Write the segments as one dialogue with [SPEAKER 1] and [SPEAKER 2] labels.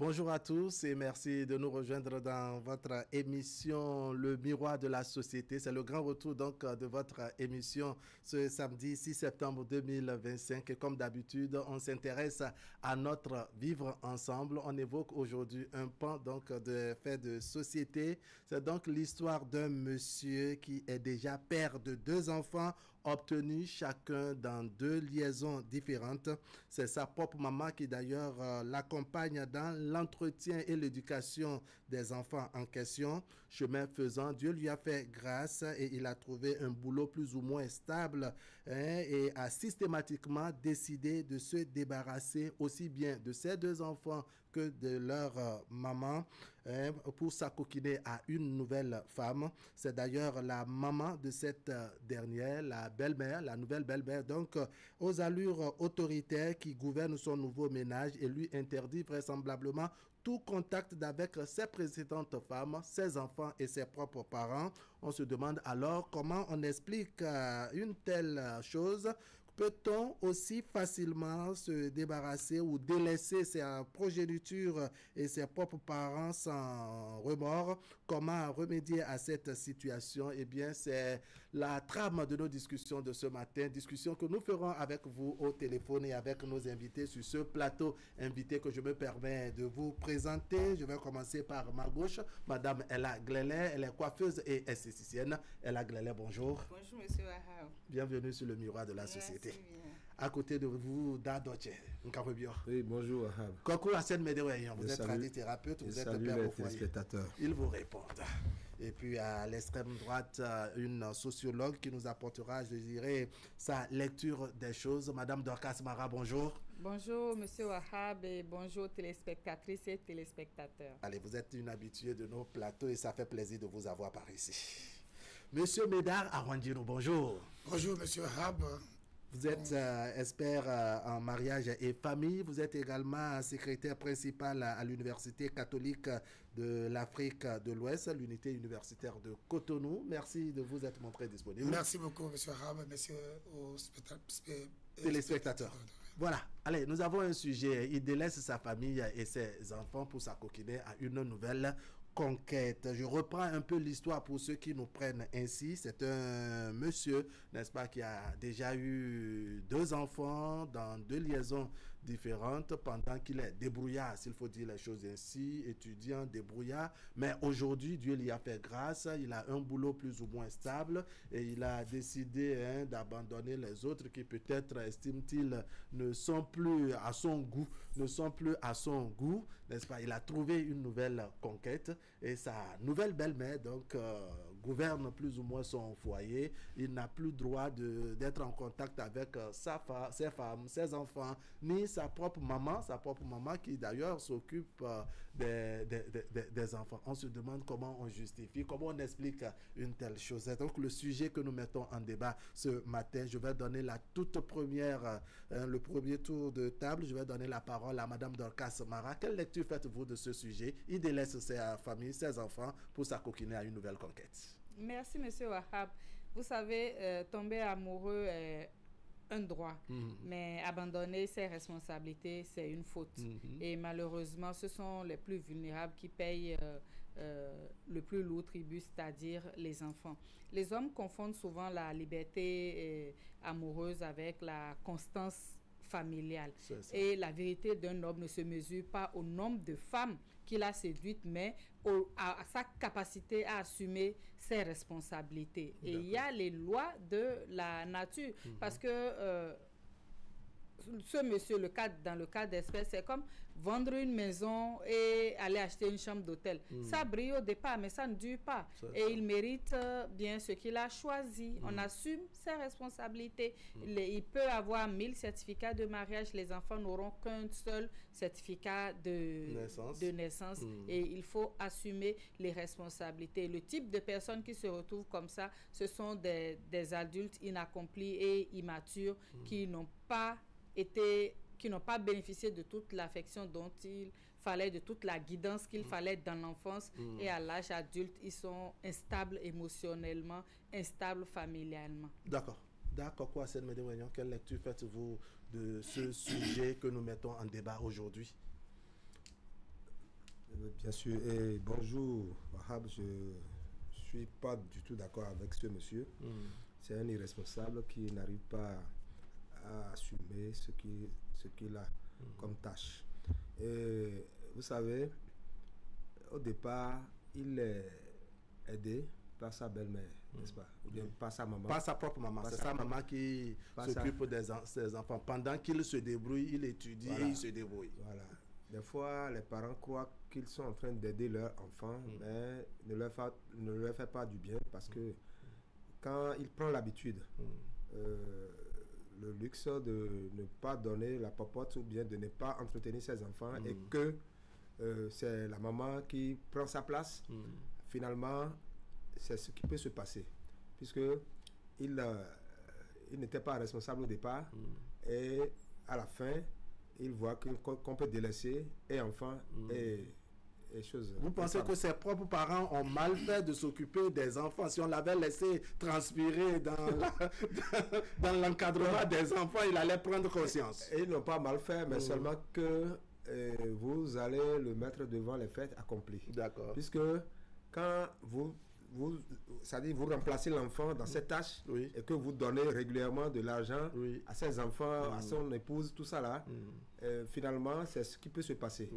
[SPEAKER 1] Bonjour à tous et merci de nous rejoindre dans votre émission Le Miroir de la Société. C'est le grand retour donc de votre émission ce samedi 6 septembre 2025. Et comme d'habitude, on s'intéresse à notre vivre ensemble. On évoque aujourd'hui un pan donc de fait de société. C'est donc l'histoire d'un monsieur qui est déjà père de 2 enfants obtenus chacun dans 2 liaisons différentes. C'est sa propre maman qui d'ailleurs l'accompagne dans l'entretien et l'éducation des enfants en question. Chemin faisant, Dieu lui a fait grâce et il a trouvé un boulot plus ou moins stable et a systématiquement décidé de se débarrasser aussi bien de ses 2 enfants que de leur maman pour s'acoquiner à une nouvelle femme. C'est d'ailleurs la maman de cette dernière, la belle-mère, la nouvelle belle-mère, donc aux allures autoritaires qui gouverne son nouveau ménage et lui interdit vraisemblablement tout contact avec ses précédentes femmes, ses enfants et ses propres parents. On se demande alors comment on explique une telle chose. Peut-on aussi facilement se débarrasser ou délaisser ses progénitures et ses propres parents sans remords? Comment remédier à cette situation? Eh bien, c'est la trame de nos discussions de ce matin, discussion que nous ferons avec vous au téléphone et avec nos invités sur ce plateau invité que je me permets de vous présenter. Je vais commencer par ma gauche, Madame Ella Glélé. Elle est coiffeuse et esthéticienne. Ella Glélé, bonjour.
[SPEAKER 2] Bonjour, Monsieur Wahab.
[SPEAKER 1] Bienvenue sur le Miroir de la Société.
[SPEAKER 2] Bien.
[SPEAKER 1] À côté de vous, Dadoche, Nkabebio.
[SPEAKER 3] Oui, bonjour, Wahab.
[SPEAKER 1] Coucou Hassan Medewayan, vous êtes tradithérapeute, vous êtes père au foyer. Ils vous répondent. Et puis à l'extrême droite, une sociologue qui nous apportera, je dirais, sa lecture des choses. Madame Dorcas Mara, bonjour.
[SPEAKER 2] Bonjour, Monsieur Wahab, et bonjour téléspectatrices et téléspectateurs.
[SPEAKER 1] Allez, vous êtes une habituée de nos plateaux et ça fait plaisir de vous avoir par ici. Monsieur Médard Arwandjiro, bonjour.
[SPEAKER 4] Bonjour, Monsieur Wahab.
[SPEAKER 1] Vous êtes expert en mariage et famille. Vous êtes également secrétaire principal à l'Université catholique de l'Afrique de l'Ouest, l'unité universitaire de Cotonou. Merci de vous être montré disponible.
[SPEAKER 4] Merci beaucoup, M. Wahab, merci aux
[SPEAKER 1] téléspectateurs. Voilà. Allez, nous avons un sujet. Il délaisse sa famille et ses enfants pour s'acoquiner à une nouvelle conquête. Je reprends un peu l'histoire pour ceux qui nous prennent ainsi. C'est un monsieur, n'est-ce pas, qui a déjà eu 2 enfants dans 2 liaisons différentes pendant qu'il est débrouillard, s'il faut dire les choses ainsi, étudiant, débrouillard. Mais aujourd'hui, Dieu lui a fait grâce. Il a un boulot plus ou moins stable et il a décidé d'abandonner les autres qui peut-être, estime-t-il, ne sont plus à son goût, n'est-ce pas? Il a trouvé une nouvelle conquête. Et sa nouvelle belle-mère donc gouverne plus ou moins son foyer. Il n'a plus droit d'être en contact avec ses femmes, ses enfants, ni sa propre maman qui d'ailleurs s'occupe des enfants. On se demande comment on justifie, comment on explique une telle chose. C'est donc le sujet que nous mettons en débat ce matin. Je vais donner la toute première, le premier tour de table. Je vais donner la parole à Madame Dorcas Mara. Quelle lecture faites-vous de ce sujet? Il délaisse ses famille, ses enfants pour s'acoquiner à une nouvelle conquête.
[SPEAKER 2] Merci, Monsieur Wahab. Vous savez, tomber amoureux est un droit, mais abandonner ses responsabilités, c'est une faute. Et malheureusement, ce sont les plus vulnérables qui payent le plus lourd tribut, c'est-à-dire les enfants. Les hommes confondent souvent la liberté amoureuse avec la constance familiale. Et la vérité d'un homme ne se mesure pas au nombre de femmes qu'il a séduites, mais à sa capacité à assumer ses responsabilités. Et il y a les lois de la nature, parce que ce monsieur, dans le cas d'espèce, c'est comme vendre une maison et aller acheter une chambre d'hôtel. Ça brille au départ, mais ça ne dure pas. Et il mérite bien ce qu'il a choisi. On assume ses responsabilités. Il peut avoir 1000 certificats de mariage. Les enfants n'auront qu'un seul certificat de naissance. Et il faut assumer les responsabilités. Le type de personnes qui se retrouvent comme ça, ce sont des adultes inaccomplis et immatures qui n'ont pas bénéficié de toute l'affection dont il fallait, de toute la guidance qu'il fallait dans l'enfance. Et à l'âge adulte, ils sont instables émotionnellement, instables familialement.
[SPEAKER 1] D'accord. Quoi, quelle lecture faites-vous de ce sujet que nous mettons en débat aujourd'hui?
[SPEAKER 3] Bien sûr. Et bonjour, Wahab. Je ne suis pas du tout d'accord avec ce monsieur. C'est un irresponsable qui n'arrive pas à assumer ce qu'il a comme tâche. Et vous savez, au départ, il est aidé par sa belle-mère, n'est-ce pas? Ou bien par sa maman.
[SPEAKER 1] Pas sa propre maman, c'est sa maman qui s'occupe de ses enfants. Pendant qu'il se débrouille, il étudie et il se débrouille.
[SPEAKER 3] Voilà. Des fois, les parents croient qu'ils sont en train d'aider leur enfant, mais ne leur fait pas du bien parce que quand il prend l'habitude, le luxe de ne pas donner la popote ou bien de ne pas entretenir ses enfants et que c'est la maman qui prend sa place, finalement, c'est ce qui peut se passer. Puisque il n'était pas responsable au départ et à la fin, il voit qu'on peut délaisser et enfin, et choses.
[SPEAKER 1] Vous pensez que ses propres parents ont mal fait de s'occuper des enfants? Si on l'avait laissé transpirer dans l'encadrement des enfants, il allait prendre conscience.
[SPEAKER 3] Et ils n'ont pas mal fait, mais seulement que vous allez le mettre devant les faits accomplis.
[SPEAKER 1] D'accord.
[SPEAKER 3] Puisque quand vous remplacez l'enfant dans ses tâches et que vous donnez régulièrement de l'argent à ses enfants, à son épouse, tout ça là, finalement, c'est ce qui peut se passer.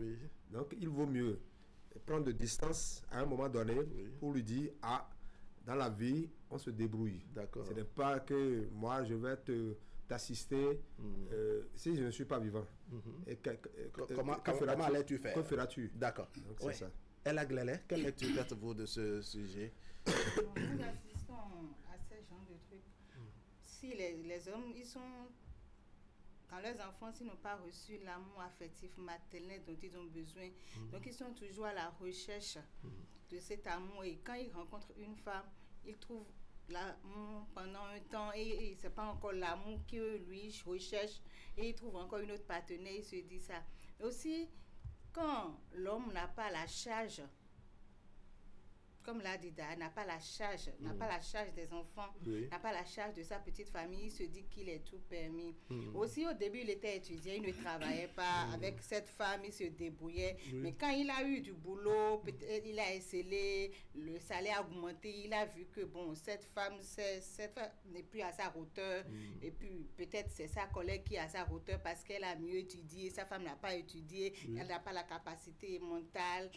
[SPEAKER 3] Donc, il vaut mieux prendre de distance à un moment donné pour lui dire, dans la vie, on se débrouille. Ce n'est pas que moi, je vais t'assister si je ne suis pas vivant. Et
[SPEAKER 1] comment allais-tu faire?
[SPEAKER 3] Que feras-tu?
[SPEAKER 1] D'accord.
[SPEAKER 3] C'est ça.
[SPEAKER 1] Ella Glélé, quelle lecture faites-vous de ce sujet?
[SPEAKER 2] Nous assistons à ce genre de trucs. Si les hommes, ils sont... Quand leurs enfants, s'ils n'ont pas reçu l'amour affectif maternel dont ils ont besoin, donc ils sont toujours à la recherche de cet amour. Et quand ils rencontrent une femme, ils trouvent l'amour pendant un temps et c'est pas encore l'amour que lui recherche et il trouve encore une autre partenaire, il se dit ça. Et aussi, quand l'homme n'a pas la charge, comme l'a dit Da, n'a pas la charge des enfants, n'a pas la charge de sa petite famille, il se dit qu'il est tout permis. Aussi, au début, il était étudiant, il ne travaillait pas. Avec cette femme, il se débrouillait. Mais quand il a eu du boulot, peut-être il a esselé, le salaire a augmenté, il a vu que, bon, cette femme n'est plus à sa hauteur. Et puis, peut-être c'est sa collègue qui est à sa hauteur parce qu'elle a mieux étudié, sa femme n'a pas étudié, elle n'a pas la capacité mentale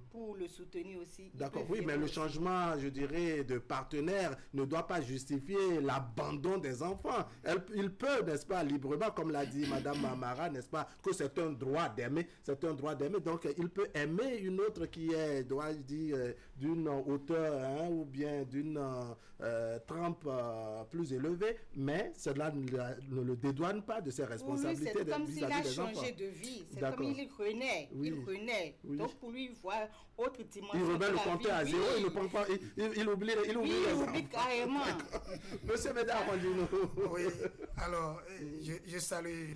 [SPEAKER 2] pour le soutenir aussi.
[SPEAKER 1] D'accord, oui, mais le changement, je dirais, de partenaire ne doit pas justifier l'abandon des enfants. Il peut, n'est-ce pas, librement, comme l'a dit Madame Mamara, n'est-ce pas, que c'est un droit d'aimer, donc il peut aimer une autre qui est, dois-je dire, d'une hauteur ou bien d'une trempe plus élevée, mais cela ne le dédouane pas de ses responsabilités
[SPEAKER 2] vis-à-vis des enfants. C'est comme s'il a changé de vie, c'est comme il renaît, donc pour lui, voir autre dimension.
[SPEAKER 1] Il remet le compteur à zéro, il ne prend pas, il oublie les enfants.
[SPEAKER 2] Carrément.
[SPEAKER 1] Monsieur Médard,
[SPEAKER 4] oui, alors, je salue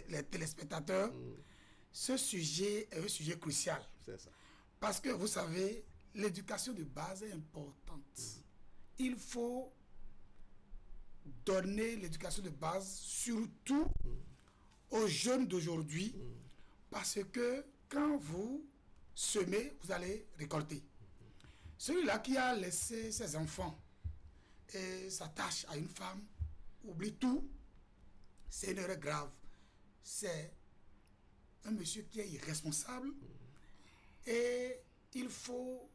[SPEAKER 4] les téléspectateurs. Ce sujet est un sujet crucial.
[SPEAKER 1] C'est ça.
[SPEAKER 4] Parce que, vous savez, l'éducation de base est importante. Il faut donner l'éducation de base, surtout aux jeunes d'aujourd'hui, parce que quand vous semez, vous allez récolter. Celui-là qui a laissé ses enfants et s'attache à une femme, oublie tout, c'est une erreur grave. C'est un monsieur qui est irresponsable et il faut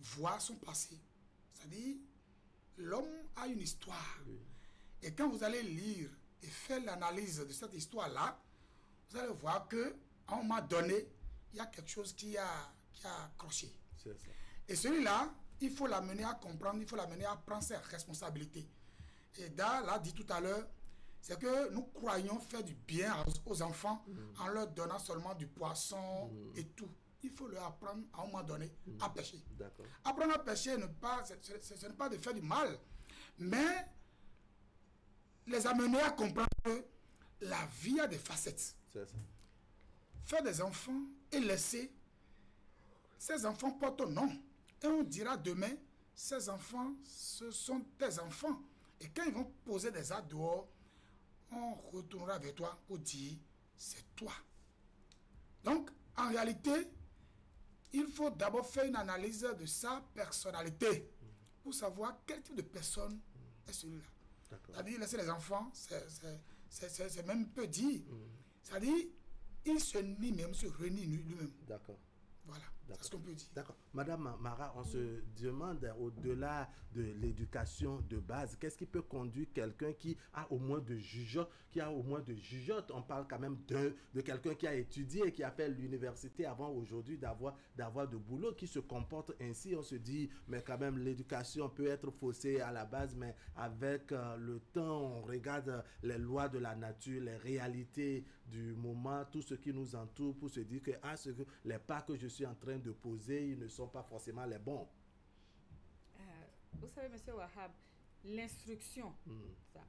[SPEAKER 4] voir son passé. C'est-à-dire, l'homme a une histoire. Et quand vous allez lire et faire l'analyse de cette histoire-là, vous allez voir qu'à un moment donné, il y a quelque chose qui a accroché.
[SPEAKER 1] C'est ça.
[SPEAKER 4] Et celui-là, il faut l'amener à comprendre, il faut l'amener à prendre ses responsabilités. Et Da l'a dit tout à l'heure, c'est que nous croyons faire du bien aux enfants en leur donnant seulement du poisson et tout. Il faut leur apprendre à un moment donné à pêcher. Apprendre à pêcher, ce n'est pas de faire du mal, mais les amener à comprendre que la vie a des facettes.
[SPEAKER 1] C'est ça.
[SPEAKER 4] Faire des enfants et laisser, ces enfants portent un nom. Et on dira demain, ces enfants, ce sont tes enfants. Et quand ils vont poser des actes dehors, on retournera vers toi pour dire, c'est toi. Donc, en réalité, il faut d'abord faire une analyse de sa personnalité pour savoir quel type de personne est celui-là. C'est-à-dire, laisser les enfants, c'est même peu dit. C'est-à-dire, il se nie même, se renie lui-même.
[SPEAKER 1] D'accord.
[SPEAKER 4] Voilà, c'est ce qu'on peut dire.
[SPEAKER 1] D'accord. Madame Mara, on se demande, au-delà de l'éducation de base, qu'est-ce qui peut conduire quelqu'un qui a au moins de jugeote, on parle quand même de quelqu'un qui a étudié, qui a fait l'université avant aujourd'hui d'avoir de boulot, qui se comporte ainsi. On se dit, mais quand même, l'éducation peut être faussée à la base, mais avec le temps, on regarde les lois de la nature, les réalités du moment, tout ce qui nous entoure, pour se dire que les pas que je suis en train de poser, ils ne sont pas forcément les bons.
[SPEAKER 2] Vous savez, M. Wahab, l'instruction,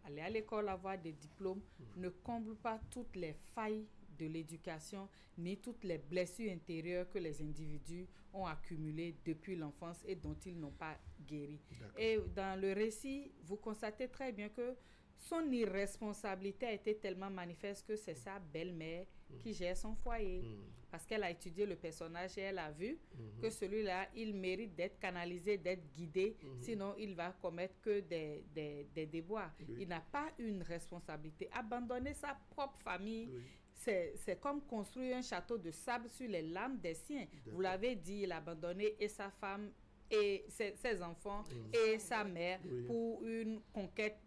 [SPEAKER 2] aller à l'école, avoir des diplômes, ne comble pas toutes les failles de l'éducation, ni toutes les blessures intérieures que les individus ont accumulées depuis l'enfance et dont ils n'ont pas guéri. Et dans le récit, vous constatez très bien que son irresponsabilité a été tellement manifeste que c'est sa belle-mère qui gère son foyer. Parce qu'elle a étudié le personnage et elle a vu que celui-là, il mérite d'être canalisé, d'être guidé, sinon il va commettre que des déboires. Il n'a pas une responsabilité. Abandonner sa propre famille, c'est comme construire un château de sable sur les lames des siens. Vous l'avez dit, il a abandonné et sa femme et ses enfants et sa mère pour une conquête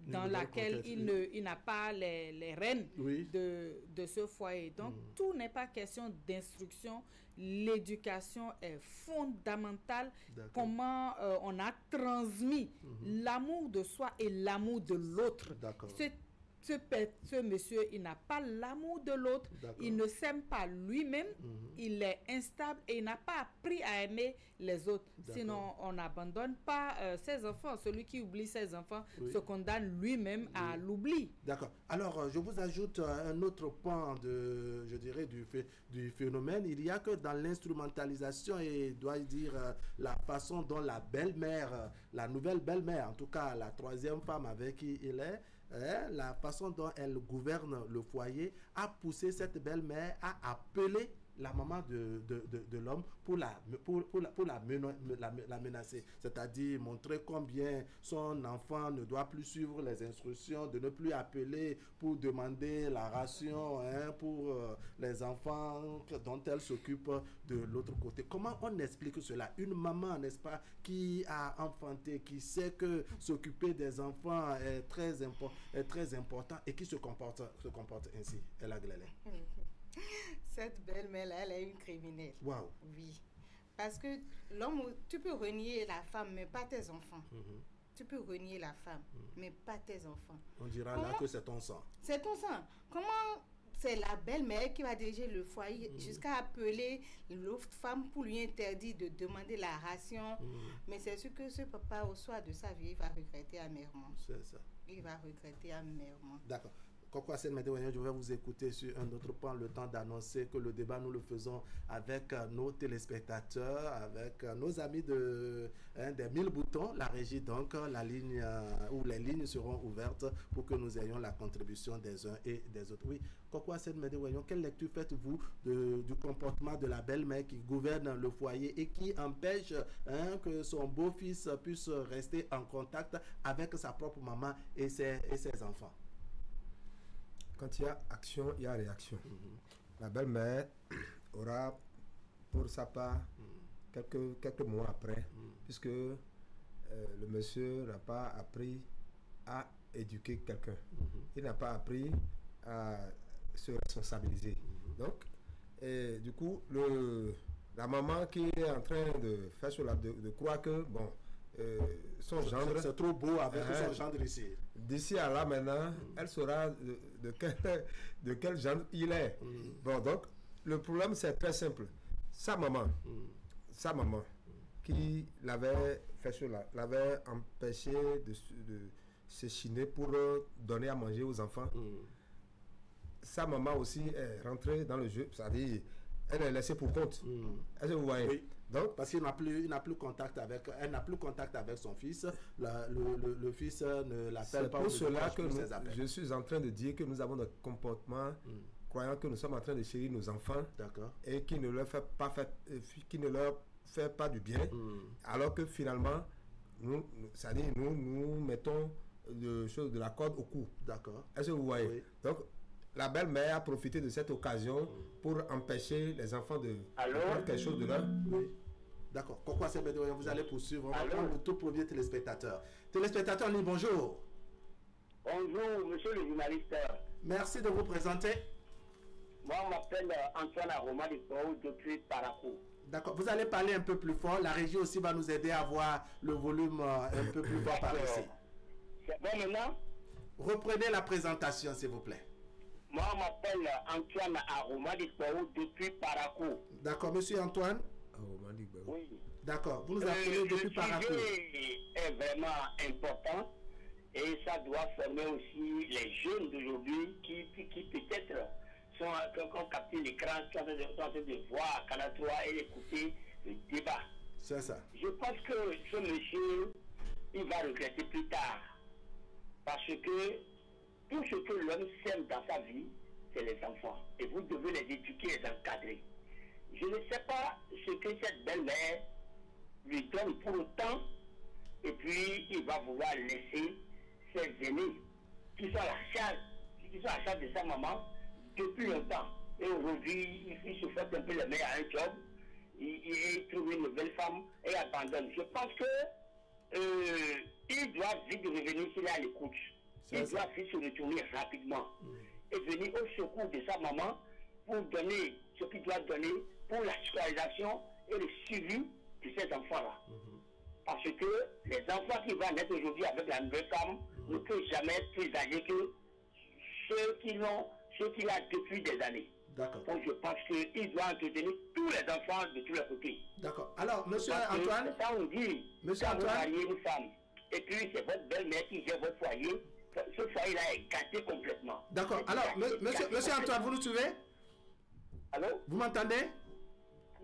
[SPEAKER 2] dans laquelle il n'a pas les rênes de ce foyer. Donc, tout n'est pas question d'instruction. L'éducation est fondamentale. Comment on a transmis l'amour de soi et l'amour de l'autre. Ce monsieur, il n'a pas l'amour de l'autre, il ne s'aime pas lui-même, il est instable et il n'a pas appris à aimer les autres. Sinon, on n'abandonne pas ses enfants. Celui qui oublie ses enfants se condamne lui-même à l'oubli.
[SPEAKER 1] D'accord. Alors, je vous ajoute un autre point du phénomène. Il y a que dans l'instrumentalisation et, dois-je dire, la façon dont la belle-mère, la nouvelle belle-mère, en tout cas la troisième femme avec qui il est, la façon dont elle gouverne le foyer a poussé cette belle-mère à appeler la maman de l'homme pour la menacer. C'est-à-dire montrer combien son enfant ne doit plus suivre les instructions, de ne plus appeler pour demander la ration pour les enfants dont elle s'occupe de l'autre côté. Comment on explique cela? Une maman, n'est-ce pas, qui a enfanté, qui sait que s'occuper des enfants est très important et qui se comporte ainsi. Elle a glélé.
[SPEAKER 5] Cette belle-mère-là, elle est une criminelle.
[SPEAKER 1] Wow.
[SPEAKER 5] Oui. Parce que l'homme, tu peux renier la femme, mais pas tes enfants. Tu peux renier la femme, mais pas tes enfants.
[SPEAKER 1] On dira là que c'est ton sang.
[SPEAKER 5] C'est ton sang. Comment c'est la belle-mère qui va diriger le foyer jusqu'à appeler l'autre femme pour lui interdire de demander la ration? Mais c'est sûr que ce papa, au soir de sa vie, il va regretter amèrement.
[SPEAKER 1] C'est ça.
[SPEAKER 5] Il va regretter amèrement.
[SPEAKER 1] D'accord. Je vais vous écouter sur un autre point, le temps d'annoncer que le débat, nous le faisons avec nos téléspectateurs, avec nos amis des 1000 boutons, la régie, donc la ligne où les lignes seront ouvertes pour que nous ayons la contribution des uns et des autres. Oui, quelle lecture faites-vous du comportement de la belle-mère qui gouverne le foyer et qui empêche que son beau-fils puisse rester en contact avec sa propre maman et ses enfants?
[SPEAKER 3] Quand il y a action, il y a réaction. La belle-mère aura, pour sa part, quelques mois après, puisque le monsieur n'a pas appris à éduquer quelqu'un. Il n'a pas appris à se responsabiliser. Donc, et du coup, la maman qui est en train de faire cela, de croire que, bon, son gendre...
[SPEAKER 1] C'est trop beau avec son gendre ici.
[SPEAKER 3] D'ici à là, maintenant, elle saura de quel genre il est. Bon, donc, le problème, c'est très simple. Sa maman, qui l'avait fait cela, l'avait empêché de se chiner pour donner à manger aux enfants. Sa maman aussi est rentrée dans le jeu, c'est-à-dire, elle est laissée pour compte. Est-ce que vous voyez?
[SPEAKER 1] Oui. Donc, parce qu'il n'a plus contact avec, elle n'a plus contact avec son fils, le fils ne l'appelle pas.
[SPEAKER 3] C'est pour cela que je suis en train de dire que nous avons un comportement croyant que nous sommes en train de chérir nos enfants et qui ne leur fait pas du bien, alors que finalement, nous mettons de la corde au cou.
[SPEAKER 1] D'accord.
[SPEAKER 3] Est-ce que vous voyez? Donc, la belle-mère a profité de cette occasion pour empêcher les enfants de faire quelque chose de leur...
[SPEAKER 1] Oui. D'accord. Pourquoi c'est Bédouin? Vous allez poursuivre. On va prendre le tout premier téléspectateur. Téléspectateur en ligne, bonjour.
[SPEAKER 6] Bonjour, monsieur le journaliste.
[SPEAKER 1] Merci de vous présenter.
[SPEAKER 6] Moi, on m'appelle Antoine Aroma de Pau depuis Parakou.
[SPEAKER 1] D'accord. Vous allez parler un peu plus fort. La régie aussi va nous aider à avoir le volume un peu plus fort par ici.
[SPEAKER 6] C'est bon maintenant?
[SPEAKER 1] Reprenez la présentation, s'il vous plaît.
[SPEAKER 6] Moi, on m'appelle Antoine Aroma de Pau depuis Parakou.
[SPEAKER 1] D'accord, monsieur Antoine?
[SPEAKER 6] Oui.
[SPEAKER 1] D'accord. Vous nous appelez depuis Parakou.
[SPEAKER 6] Le sujet est vraiment important et ça doit former aussi les jeunes d'aujourd'hui qui peut-être ont capté l'écran, sont en train de voir Canal 3 et d'écouter le débat.
[SPEAKER 1] C'est ça.
[SPEAKER 6] Je pense que ce monsieur, il va regretter plus tard. Parce que tout ce que l'homme sème dans sa vie, c'est les enfants. Et vous devez les éduquer et les encadrer. Je ne sais pas ce que cette belle-mère lui donne pour autant. Et puis, il va vouloir laisser ses aînés qui sont à la charge de sa maman depuis longtemps. Et aujourd'hui, il se fait un peu le maire à un job. Il trouve une nouvelle femme et abandonne. Je pense que il doit vite revenir s'il est à l'écoute. Il doit vite se retourner rapidement et venir au secours de sa maman pour donner ce qu'il doit donner pour la scolarisation et le suivi de ces enfants-là. Parce que les enfants qui vont naître aujourd'hui avec la nouvelle femme ne peuvent jamais être plus âgés que ceux qu'il a depuis des années.
[SPEAKER 1] D'accord.
[SPEAKER 6] Donc je pense qu'il doit entretenir tous les enfants de tous les côtés.
[SPEAKER 1] D'accord. Alors, monsieur Antoine,
[SPEAKER 6] ça on dit,
[SPEAKER 1] monsieur
[SPEAKER 6] quand
[SPEAKER 1] Antoine,
[SPEAKER 6] vous mariez une femme, et puis c'est votre belle-mère qui gère votre foyer, ce foyer-là est gâté complètement.
[SPEAKER 1] D'accord. Alors, monsieur Antoine, vous nous suivez?
[SPEAKER 6] Allô?
[SPEAKER 1] Vous m'entendez?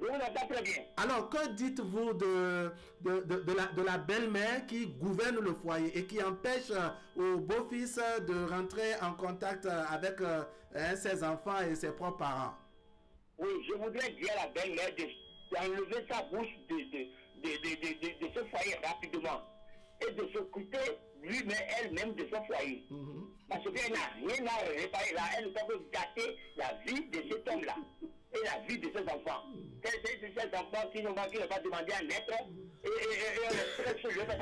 [SPEAKER 6] Je vous entends très bien.
[SPEAKER 1] Alors, que dites-vous de la belle-mère qui gouverne le foyer et qui empêche au beau-fils de rentrer en contact avec ses enfants et ses propres parents?
[SPEAKER 6] Oui, je voudrais dire à la belle-mère d'enlever sa bouche de ce foyer rapidement et de s'occuper lui-même, elle-même de son foyer. Parce qu'elle n'a rien à réparer là, elle ne peut que gâter la vie de cet homme-là et la vie de ses enfants. Ces enfants qui n'ont pas demandé à naître et on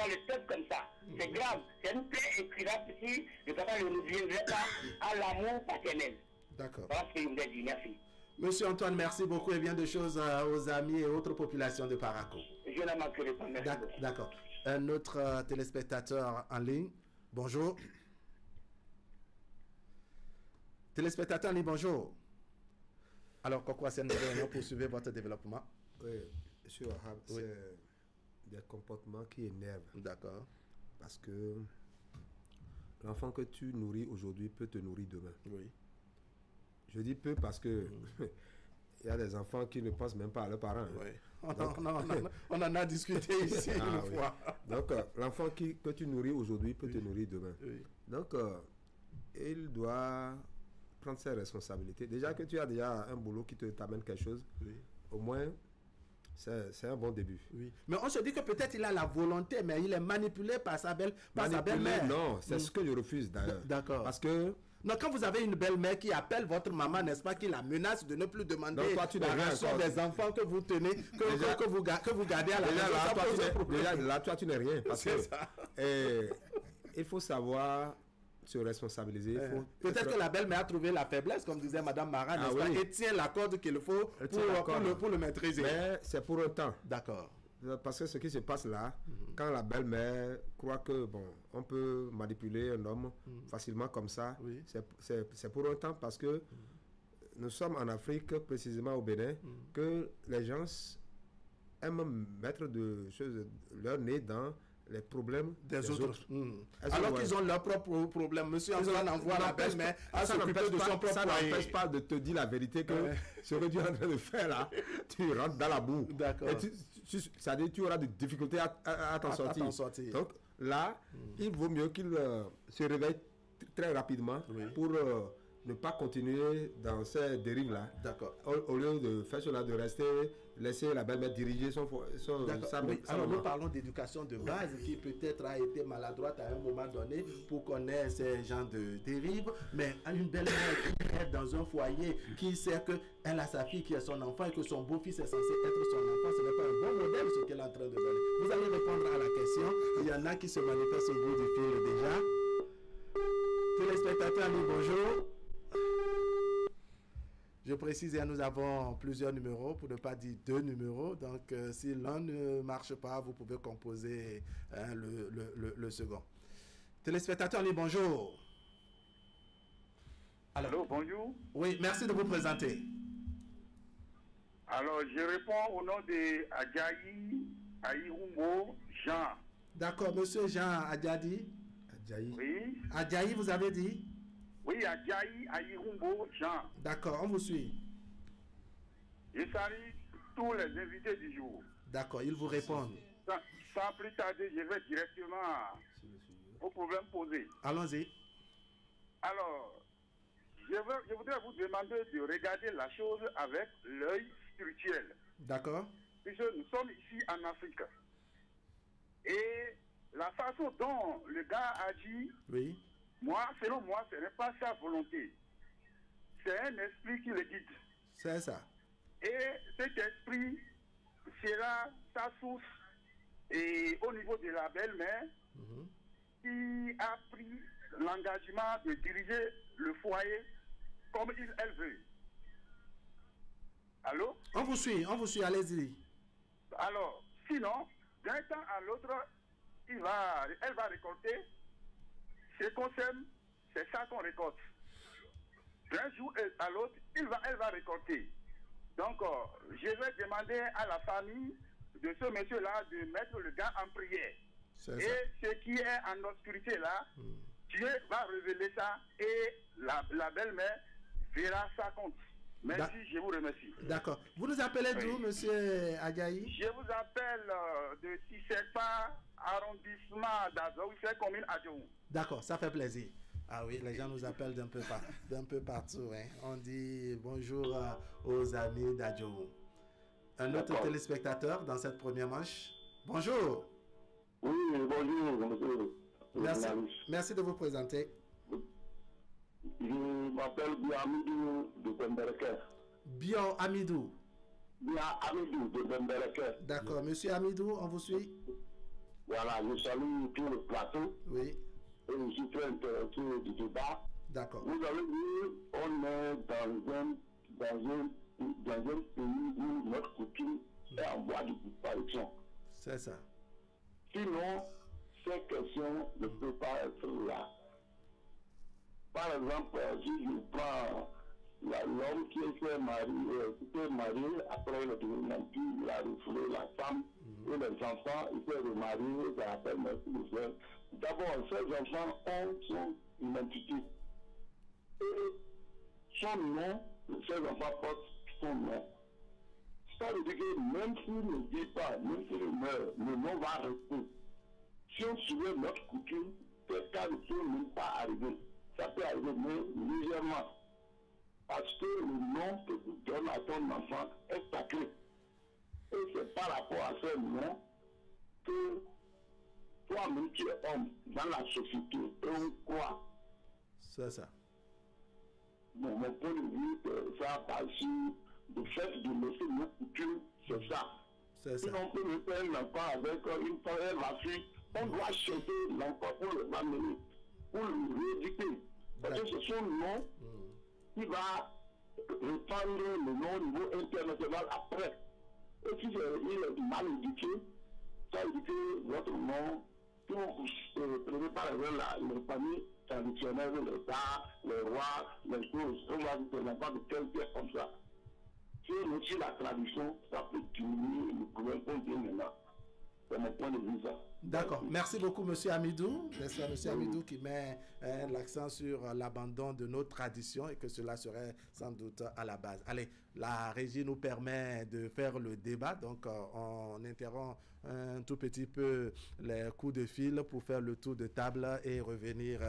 [SPEAKER 6] les traite comme ça. C'est grave, c'est une plaie incurable si le papa ne reviendrait pas à l'amour paternel.
[SPEAKER 1] D'accord.
[SPEAKER 6] Voilà ce que je voulais dire, merci.
[SPEAKER 1] Monsieur Antoine, merci beaucoup et bien de choses aux amis et autres populations de Parakou.
[SPEAKER 6] Je ne manquerai pas, merci beaucoup.
[SPEAKER 1] D'accord. Un autre téléspectateur en ligne. Bonjour. Téléspectateur en ligne, bonjour. Alors, Koko Hassen, nous poursuivez votre développement.
[SPEAKER 3] Oui, monsieur Wahab, c'est des comportements qui énervent.
[SPEAKER 1] D'accord.
[SPEAKER 3] Parce que l'enfant que tu nourris aujourd'hui peut te nourrir demain.
[SPEAKER 1] Oui.
[SPEAKER 3] Je dis peu parce que il y a des enfants qui ne pensent même pas à leurs parents.
[SPEAKER 1] Oui. On en a discuté ici une fois.
[SPEAKER 3] Donc, l'enfant que tu nourris aujourd'hui peut te nourrir demain.
[SPEAKER 1] Oui.
[SPEAKER 3] Donc, il doit prendre ses responsabilités. Déjà que tu as déjà un boulot qui t'amène quelque chose, au moins, c'est un bon début.
[SPEAKER 1] Oui. Mais on se dit que peut-être il a la volonté, mais il est manipulé par sa belle-mère.
[SPEAKER 3] Non, c'est ce que je refuse d'ailleurs.
[SPEAKER 1] D'accord.
[SPEAKER 3] Parce que...
[SPEAKER 1] Non, quand vous avez une belle-mère qui appelle votre maman, n'est-ce pas, qui la menace de ne plus demander la ration des enfants que vous tenez, que vous gardez à la maison.
[SPEAKER 3] Déjà, là, toi, tu n'es rien. Parce que il faut savoir se responsabiliser.
[SPEAKER 1] Peut-être que la belle-mère a trouvé la faiblesse, comme disait Madame Marat, n'est-ce pas, et tient la corde qu'il faut pour le maîtriser.
[SPEAKER 3] Mais c'est pour un temps.
[SPEAKER 1] D'accord.
[SPEAKER 3] Parce que ce qui se passe là, quand la belle-mère croit que on peut manipuler un homme facilement comme ça, c'est pour un temps parce que nous sommes en Afrique, précisément au Bénin, que les gens aiment mettre leur nez dans les problèmes des autres.
[SPEAKER 1] Alors qu'ils ont leurs propres problèmes. Monsieur Antoine envoie la belle-mère à s'occuper de son propre
[SPEAKER 3] foyer. Ça n'empêche pas de te dire la vérité que ce que tu es en train de faire là, tu rentres dans la boue.
[SPEAKER 1] D'accord.
[SPEAKER 3] C'est-à-dire tu auras des difficultés à t'en sortir. Donc là, il vaut mieux qu'il se réveille très rapidement pour ne pas continuer dans ces dérives-là.
[SPEAKER 1] D'accord.
[SPEAKER 3] Au lieu de faire cela, de rester, laisser la belle-mère diriger son
[SPEAKER 1] oui. Alors nous parlons d'éducation de base qui peut-être a été maladroite à un moment donné pour qu'on ait ces gens de dérive, mais une belle-mère qui est dans un foyer, qui sait qu'elle a sa fille qui est son enfant et que son beau-fils est censé être son enfant, ce n'est pas un bon modèle ce qu'elle est en train de donner. Vous allez répondre à la question. Il y en a qui se manifestent au bout du fil déjà. Téléspectateurs, bonjour. Je précise, nous avons plusieurs numéros, pour ne pas dire 2 numéros. Donc, si l'un ne marche pas, vous pouvez composer le second. Téléspectateurs, bonjour.
[SPEAKER 7] Allô, bonjour.
[SPEAKER 1] Oui, merci de vous présenter.
[SPEAKER 7] Alors, je réponds au nom de Adjayi Aïrumbo Jean.
[SPEAKER 1] D'accord, monsieur Jean Adjadi.
[SPEAKER 3] Adjayi.
[SPEAKER 7] Oui.
[SPEAKER 1] Adjayi, vous avez dit?
[SPEAKER 7] Oui, Adjayi Aïrumbo Jean.
[SPEAKER 1] D'accord, on vous suit.
[SPEAKER 7] Je salue tous les invités du jour.
[SPEAKER 1] D'accord, ils vous répondent.
[SPEAKER 7] Sans plus tarder, je vais directement au problème posé.
[SPEAKER 1] Allons-y.
[SPEAKER 7] Alors, je voudrais vous demander de regarder la chose avec l'œil spirituel.
[SPEAKER 1] D'accord.
[SPEAKER 7] Puisque nous sommes ici en Afrique. Et la façon dont le gars agit,
[SPEAKER 1] oui.
[SPEAKER 7] Selon moi, ce n'est pas sa volonté. C'est un esprit qui le guide.
[SPEAKER 1] C'est ça.
[SPEAKER 7] Et cet esprit sera sa source et au niveau de la belle-mère qui a pris l'engagement de diriger le foyer comme elle veut. Allô?
[SPEAKER 1] On vous suit, allez-y.
[SPEAKER 7] Alors, sinon, d'un temps à l'autre, elle va récolter ce qu'on sème, c'est ça qu'on récolte. D'un jour à l'autre, elle va récolter. Donc, je vais demander à la famille de ce monsieur-là de mettre le gars en prière. Et ce qui est en obscurité là, Dieu va révéler ça et la belle-mère verra ça compte. Merci, je vous remercie.
[SPEAKER 1] D'accord. Vous nous appelez d'où, monsieur Adjayi?
[SPEAKER 7] Je vous appelle de Tissepa, arrondissement d'Azo, c'est commune Adjaou.
[SPEAKER 1] D'accord, ça fait plaisir. Ah oui, les gens nous appellent d'un peu partout. Hein. On dit bonjour aux amis d'Adjaou. Un autre téléspectateur dans cette première manche. Bonjour.
[SPEAKER 8] Oui, bonjour, monsieur.
[SPEAKER 1] Merci de vous présenter.
[SPEAKER 8] Je m'appelle Bia Amidou de Bembereke.
[SPEAKER 1] Bia Amidou.
[SPEAKER 8] Bia Amidou de Bembereke.
[SPEAKER 1] D'accord, monsieur Amidou, on vous suit.
[SPEAKER 8] Voilà, je salue tout le plateau.
[SPEAKER 1] Oui.
[SPEAKER 8] Et je suis très intéressé du débat.
[SPEAKER 1] D'accord.
[SPEAKER 8] Vous avez dit, on est dans un pays où notre coutume est en voie de disparition.
[SPEAKER 1] C'est ça.
[SPEAKER 8] Sinon, ces questions ne peuvent pas être là. Par exemple, si je prends l'homme qui était marié après le développement, il a refoulé la femme et les enfants, il s'est remarié, ça appelle merci le frère. D'abord, ces enfants ont son identité. Et son nom, ces enfants portent son nom. Ça veut dire que même s'il ne dit pas, même s'il meurt, le nom va rester. Si on suivait notre coutume, ces cas ne peut même pas arriver. Ça peut arriver, mais légèrement. Parce que le nom que tu donnes à ton enfant est sacré. Et c'est par rapport à ce nom que toi-même tu es homme dans la société. Et on croit.
[SPEAKER 1] C'est ça.
[SPEAKER 8] Bon, mon point de vue, ça a parti du fait de laisser nos coutumes, c'est ça.
[SPEAKER 1] C'est ça.
[SPEAKER 8] Si on peut me faire un enfant avec une frère, ma fille, on doit chercher l'enfant pour le ramener, pour le rééduquer. Parce que c'est son nom qui va répandre le nom au niveau international après. Et si il est mal éduqué, ça veut dire que votre nom, si vous prenez par exemple les familles traditionnelles, les tsars, les rois, les choses, on va dire que les enfants de tel père comme ça. Si on utilise la tradition, ça peut diminuer le problème qu'on vient maintenant. C'est mon point de vue, ça.
[SPEAKER 1] D'accord. Merci beaucoup, M. Amidou. C'est M. Amidou qui met l'accent sur l'abandon de nos traditions et que cela serait sans doute à la base. Allez, la régie nous permet de faire le débat. Donc, on interrompt un tout petit peu les coups de fil pour faire le tour de table et revenir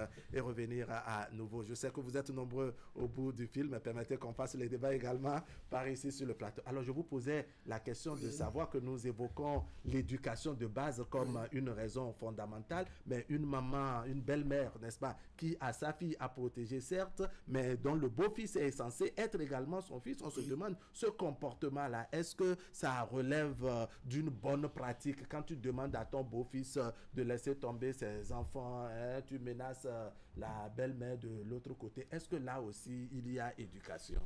[SPEAKER 1] à nouveau. Je sais que vous êtes nombreux au bout du fil, mais permettez qu'on fasse les débats également par ici sur le plateau. Alors, je vous posais la question de savoir que nous évoquons l'éducation de base comme une raison fondamentale, mais une maman, une belle-mère, n'est-ce pas, qui a sa fille à protéger, certes, mais dont le beau-fils est censé être également son fils. On se demande, ce comportement-là, est-ce que ça relève d'une bonne pratique? Quand tu demandes à ton beau-fils de laisser tomber ses enfants, tu menaces la belle-mère de l'autre côté. Est-ce que là aussi, il y a éducation?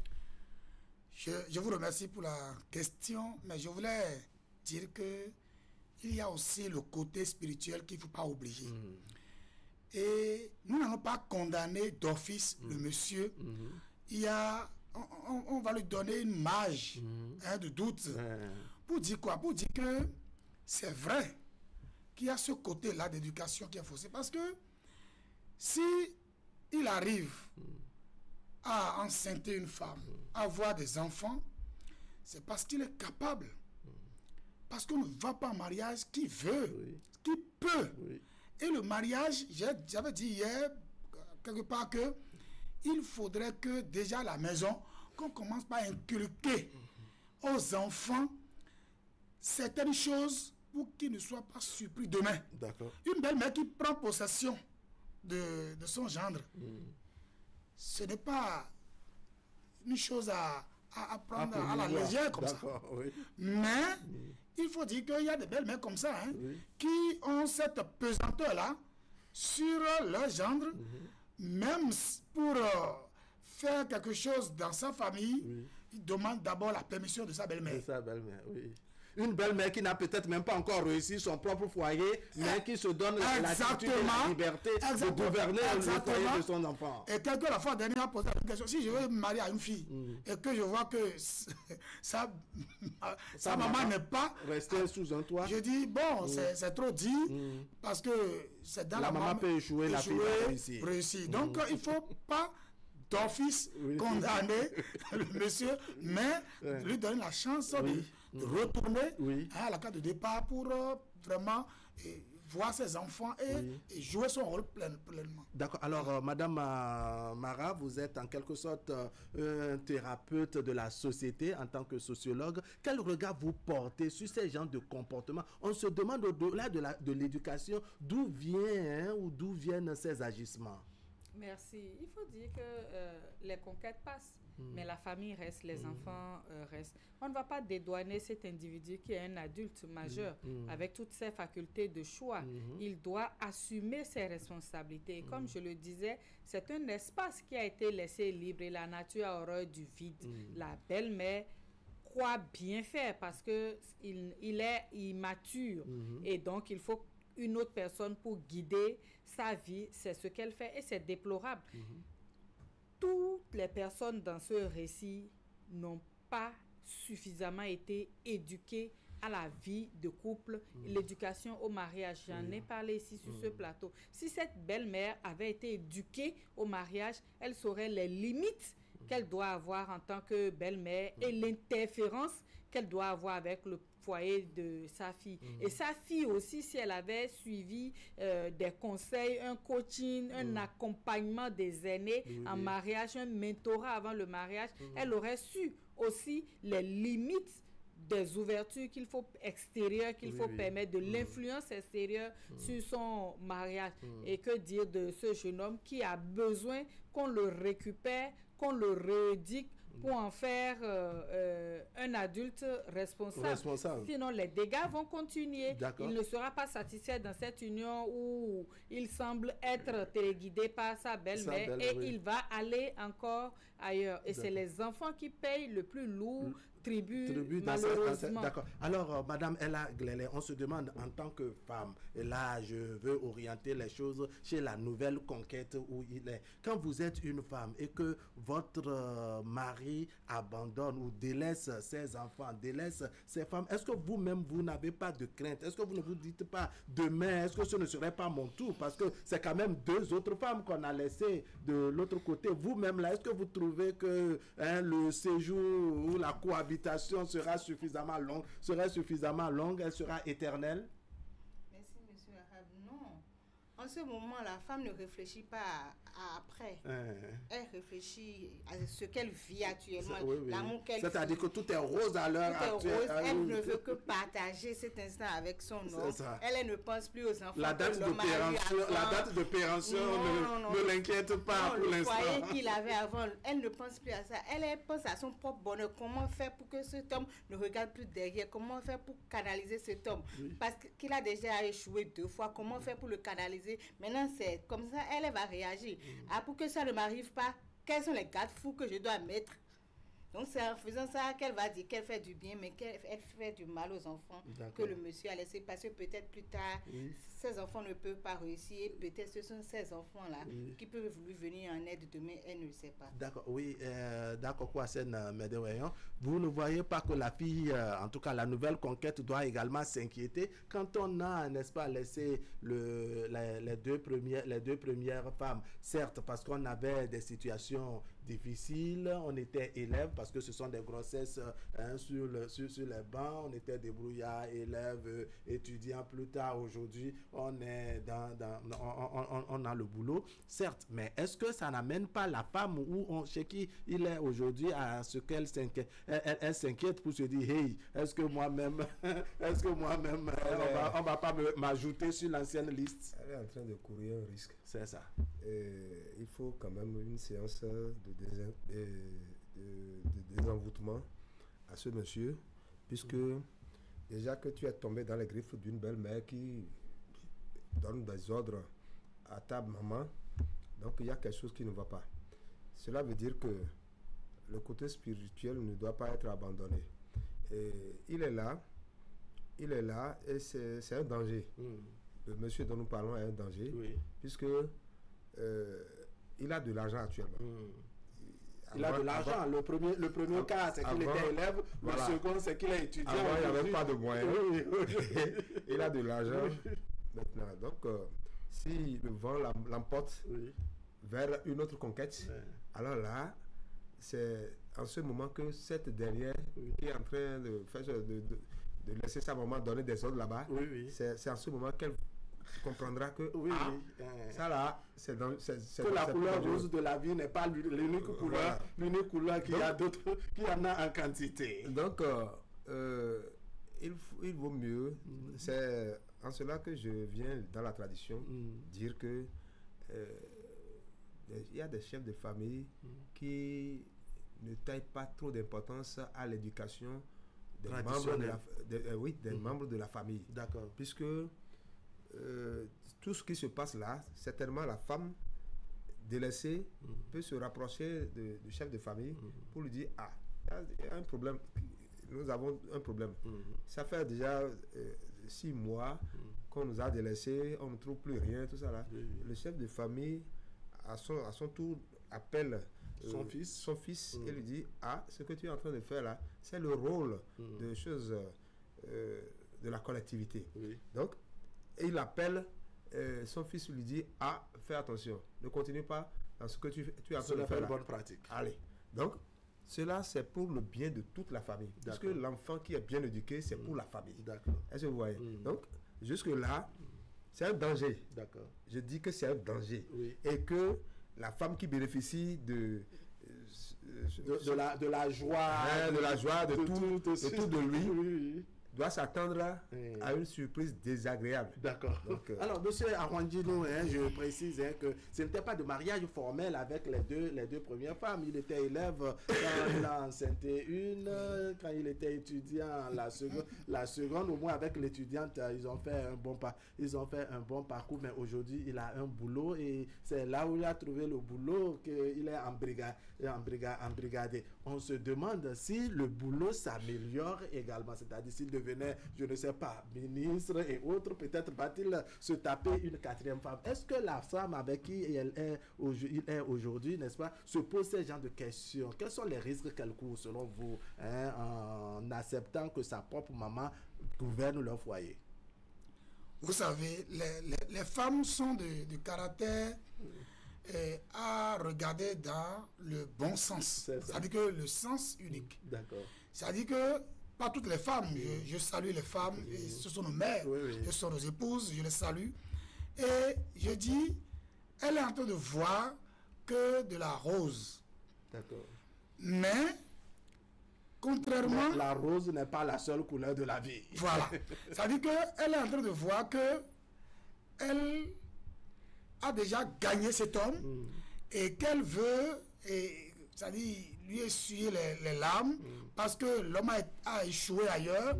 [SPEAKER 4] Je vous remercie pour la question, mais je voulais dire que il y a aussi le côté spirituel qu'il ne faut pas oublier. Et nous n'allons pas condamner d'office le monsieur. Il y a, on va lui donner une marge de doute. Pour dire quoi? Pour dire que c'est vrai qu'il y a ce côté-là d'éducation qui est faussé. Parce que si il arrive à enceinter une femme, à avoir des enfants, c'est parce qu'il est capable. Parce qu'on ne va pas en mariage qui veut, qui peut. Et le mariage, j'avais dit hier, quelque part, que il faudrait que déjà à la maison, qu'on commence par inculquer aux enfants certaines choses pour qu'ils ne soient pas surpris demain. Une belle-mère qui prend possession de son gendre, ce n'est pas une chose à prendre à la légère comme ça. Mais il faut dire qu'il y a des belles-mères comme ça, qui ont cette pesanteur-là sur leur gendre, même pour faire quelque chose dans sa famille, il demande d'abord la permission de sa belle-mère.
[SPEAKER 1] Une belle-mère qui n'a peut-être même pas encore réussi son propre foyer, mais qui se donne l'attitude et la liberté de gouverner le foyer de son enfant.
[SPEAKER 4] Et quelque la fois dernière, a posé la question, si je veux me marier à une fille, et que je vois que sa maman n'est pas
[SPEAKER 1] restée sous un toit,
[SPEAKER 4] je dis, bon, c'est trop dit, parce que c'est dans la
[SPEAKER 1] maman peut échouer, la fille va
[SPEAKER 4] réussir. Donc, il ne faut pas d'office condamner le monsieur, mais lui donner la chance de retourner à la case de départ pour vraiment voir ses enfants et jouer son rôle pleinement.
[SPEAKER 1] D'accord. Alors, Madame Mara, vous êtes en quelque sorte un thérapeute de la société en tant que sociologue. Quel regard vous portez sur ces genres de comportements? On se demande au-delà de l'éducation, d'où viennent ces agissements?
[SPEAKER 2] Merci. Il faut dire que les conquêtes passent, mais la famille reste, les enfants restent. On ne va pas dédouaner cet individu qui est un adulte majeur avec toutes ses facultés de choix. Il doit assumer ses responsabilités. Et comme je le disais, c'est un espace qui a été laissé libre et la nature a horreur du vide. La belle-mère croit bien faire parce qu'il est immature et donc il faut une autre personne pour guider sa vie, c'est ce qu'elle fait et c'est déplorable. Toutes les personnes dans ce récit n'ont pas suffisamment été éduquées à la vie de couple, l'éducation au mariage. J'en ai parlé ici sur ce plateau. Si cette belle-mère avait été éduquée au mariage, elle saurait les limites qu'elle doit avoir en tant que belle-mère et l'interférence qu'elle doit avoir avec le foyer de sa fille. Et sa fille aussi, si elle avait suivi des conseils, un coaching, un accompagnement des aînés en mariage, un mentorat avant le mariage, elle aurait su aussi les limites des ouvertures qu'il faut extérieures, qu'il faut permettre, de l'influence extérieure sur son mariage. Et que dire de ce jeune homme qui a besoin qu'on le récupère, qu'on le rééduque pour en faire un adulte responsable. Sinon, les dégâts vont continuer. Il ne sera pas satisfait dans cette union où il semble être téléguidé par sa belle-mère et il va aller encore ailleurs. Et c'est les enfants qui payent le plus lourd contribue malheureusement.
[SPEAKER 1] D'accord. Alors, Madame Ella Glélé, on se demande en tant que femme, et là, je veux orienter les choses chez la nouvelle conquête où il est. Quand vous êtes une femme et que votre mari abandonne ou délaisse ses enfants, délaisse ses femmes, est-ce que vous-même, vous n'avez pas de crainte? Est-ce que vous ne vous dites pas, demain, est-ce que ce ne serait pas mon tour? Parce que c'est quand même 2 autres femmes qu'on a laissées de l'autre côté. Vous-même, là, est-ce que vous trouvez que le séjour ou la cohabitation sera suffisamment longue, elle sera éternelle?
[SPEAKER 5] Merci, monsieur Arabe. Non. En ce moment, la femme ne réfléchit pas à après. Elle réfléchit à ce qu'elle vit actuellement. L'amour qu'elle vit.
[SPEAKER 1] C'est-à-dire que tout est rose à l'heure actuelle.
[SPEAKER 5] Elle ne veut que partager cet instant avec son homme. Elle ne pense plus aux enfants.
[SPEAKER 1] La date de péremption ne l'inquiète pas pour l'instant.
[SPEAKER 5] Le foyer qu'il avait avant, elle ne pense plus à ça. Elle pense à son propre bonheur. Comment faire pour que cet homme ne regarde plus derrière? Comment faire pour canaliser cet homme? Parce qu'il a déjà échoué 2 fois. Comment faire pour le canaliser? Maintenant, c'est comme ça, elle va réagir. Pour que ça ne m'arrive pas, quels sont les garde-fous que je dois mettre? Donc c'est en faisant ça qu'elle va dire qu'elle fait du bien, mais qu'elle fait du mal aux enfants que le monsieur a laissé, parce que peut-être plus tard, ces enfants ne peuvent pas réussir. Peut-être ce sont ces enfants-là qui peuvent lui venir en aide demain, elle ne le sait pas.
[SPEAKER 1] D'accord, oui, d'accord, Kouassène Médéwayan. Vous ne voyez pas que la fille, en tout cas la nouvelle conquête, doit également s'inquiéter quand on a, n'est-ce pas, laissé les deux premières femmes, certes, parce qu'on avait des situations difficiles, on était élèves parce que ce sont des grossesses sur les bancs, on était débrouillards, élèves, étudiants. Plus tard aujourd'hui, on est on a le boulot, certes, mais est-ce que ça n'amène pas la femme chez qui il est aujourd'hui à ce qu'elle s'inquiète? Elle s'inquiète pour se dire, hey, est-ce que moi-même on va pas m'ajouter sur l'ancienne liste?
[SPEAKER 3] Elle est en train de courir un risque.
[SPEAKER 1] C'est ça.
[SPEAKER 3] Il faut quand même une séance de désenvoûtement à ce monsieur, puisque déjà que tu es tombé dans les griffes d'une belle-mère qui donne des ordres à ta maman, donc il y a quelque chose qui ne va pas. Cela veut dire que le côté spirituel ne doit pas être abandonné. Et il est là et c'est un danger. Le monsieur dont nous parlons est un danger, puisque il a de l'argent actuellement.
[SPEAKER 1] Il a de l'argent. Le premier cas, c'est qu'il était élève. Le second, c'est qu'il est étudiant.
[SPEAKER 3] Avant, il n'y avait pas de moyens. Il a de l'argent maintenant. Donc, si le vent l'emporte vers une autre conquête, alors là, c'est en ce moment que cette dernière qui est en train de faire de laisser sa maman donner des ordres là-bas, c'est en ce moment qu'elle comprendra que ça là, c'est
[SPEAKER 1] que la couleur rose de la vie n'est pas l'unique couleur, l'unique couleur qu'il y a d'autres, qu'il y en a en quantité.
[SPEAKER 3] Donc, il vaut mieux, c'est en cela que je viens dans la tradition dire que il y a des chefs de famille qui ne taillent pas trop d'importance à l'éducation des membres de la famille.
[SPEAKER 1] D'accord.
[SPEAKER 3] Puisque tout ce qui se passe là, certainement la femme délaissée peut se rapprocher du chef de famille pour lui dire, il y a un problème, nous avons un problème. Ça fait déjà 6 mois qu'on nous a délaissés, on ne trouve plus rien, tout ça là. Le chef de famille à son tour appelle son fils et lui dit, ce que tu es en train de faire là, c'est le rôle de choses de la collectivité. Donc, il appelle son fils, lui dit, fais attention, ne continue pas dans ce que tu es en train de faire là.
[SPEAKER 1] Bonne pratique.
[SPEAKER 3] Allez. Donc, cela, c'est pour le bien de toute la famille. Parce que l'enfant qui est bien éduqué, c'est pour la famille. Est-ce que vous voyez? Donc, jusque-là, c'est un danger.
[SPEAKER 1] D'accord.
[SPEAKER 3] Je dis que c'est un danger. Et que la femme qui bénéficie de la joie, de tout de lui, doit s'attendre à une surprise désagréable.
[SPEAKER 1] D'accord. Alors, monsieur Arwandjino, je précise que ce n'était pas de mariage formel avec les deux premières femmes. Il était élève quand il a enceinté une, quand il était étudiant la seconde, au moins avec l'étudiante, ils ont fait un bon parcours, mais aujourd'hui, il a un boulot et c'est là où il a trouvé le boulot qu'il est embrigadé. On se demande si le boulot s'améliore également, c'est-à-dire s'il devenait, je ne sais pas, ministre et autres, peut-être va-t-il se taper une quatrième femme. Est-ce que la femme avec qui il est aujourd'hui, n'est-ce pas, se pose ce genre de questions? Quels sont les risques qu'elle court selon vous, en acceptant que sa propre maman gouverne leur foyer?
[SPEAKER 4] Vous savez, les femmes sont de caractère à regarder dans le bon sens. C'est-à-dire que le sens unique.
[SPEAKER 1] D'accord.
[SPEAKER 4] C'est-à-dire que pas toutes les femmes, je salue les femmes, et ce sont nos mères, ce sont nos épouses, je les salue. Et je dis, elle est en train de voir que de la rose.
[SPEAKER 1] D'accord.
[SPEAKER 4] Mais, contrairement...
[SPEAKER 1] Mais la rose n'est pas la seule couleur de la vie.
[SPEAKER 4] Voilà. C'est-à-dire qu'elle est en train de voir que elle a déjà gagné cet homme et qu'elle veut, c'est-à-dire lui essuyer les larmes parce que l'homme a échoué ailleurs,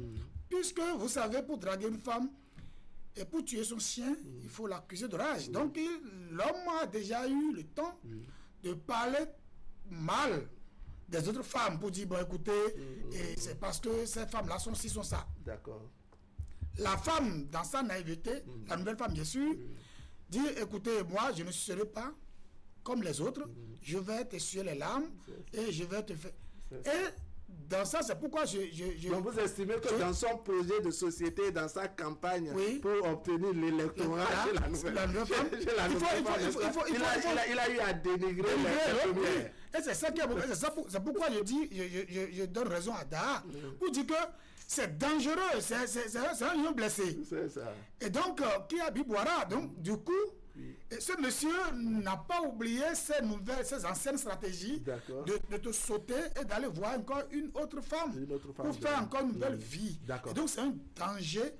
[SPEAKER 4] puisque vous savez, pour draguer une femme et pour tuer son chien, il faut l'accuser de rage. Donc l'homme a déjà eu le temps de parler mal des autres femmes pour dire, bon écoutez, et c'est parce que ces femmes-là sont ci, sont ça.
[SPEAKER 1] D'accord.
[SPEAKER 4] La femme, dans sa naïveté, la nouvelle femme bien sûr, dit, écoutez, moi je ne serai pas comme les autres, je vais t'essuyer les larmes et je vais te faire... Et dans ça, c'est pourquoi
[SPEAKER 1] Donc vous estimez que dans son projet de société, dans sa campagne, pour obtenir l'électorat chez la nouvelle femme, il a eu à dénigrer les premières.
[SPEAKER 4] Et c'est ça c'est pourquoi je dis, je donne raison à Daha, pour dire que c'est dangereux, c'est un lion blessé.
[SPEAKER 1] C'est ça.
[SPEAKER 4] Et donc, qui a Bibouara, donc du coup, et ce monsieur n'a pas oublié ses anciennes stratégies de te sauter et d'aller voir encore une autre femme pour faire encore une nouvelle vie. Et donc c'est un danger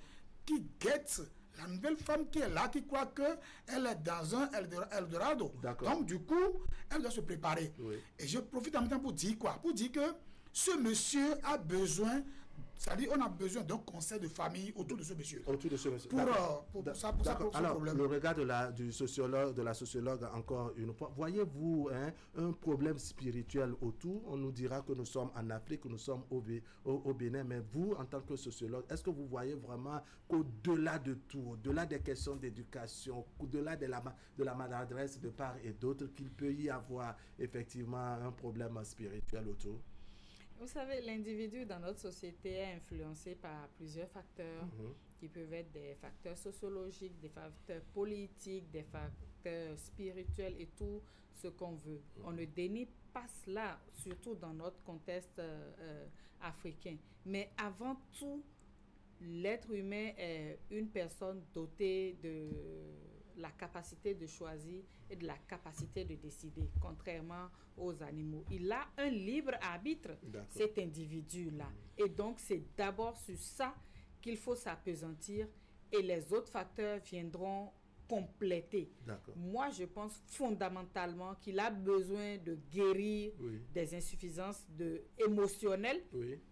[SPEAKER 4] qui guette la nouvelle femme qui est là, qui croit qu'elle est dans un Eldorado. Donc du coup, elle doit se préparer. Et je profite en même temps pour dire quoi? Pour dire que ce monsieur a besoin... C'est-à-dire on a besoin d'un conseil de famille autour de ce monsieur.
[SPEAKER 1] Autour de ce monsieur.
[SPEAKER 4] Pour ça
[SPEAKER 1] Alors,
[SPEAKER 4] problème.
[SPEAKER 1] le regard de la sociologue, encore une fois, voyez-vous un problème spirituel autour? On nous dira que nous sommes en Afrique, que nous sommes au Bénin, mais vous, en tant que sociologue, est-ce que vous voyez vraiment qu'au-delà de tout, au-delà des questions d'éducation, au-delà de la maladresse de part et d'autre, qu'il peut y avoir effectivement un problème spirituel autour?
[SPEAKER 2] Vous savez, l'individu dans notre société est influencé par plusieurs facteurs qui peuvent être des facteurs sociologiques, des facteurs politiques, des facteurs spirituels et tout ce qu'on veut. On ne dénie pas cela, surtout dans notre contexte africain. Mais avant tout, l'être humain est une personne dotée de la capacité de choisir et de la capacité de décider, contrairement aux animaux. Il a un libre arbitre, cet individu-là. Et donc, c'est d'abord sur ça qu'il faut s'appesantir et les autres facteurs viendront compléter. Moi, je pense fondamentalement qu'il a besoin de guérir des insuffisances émotionnelles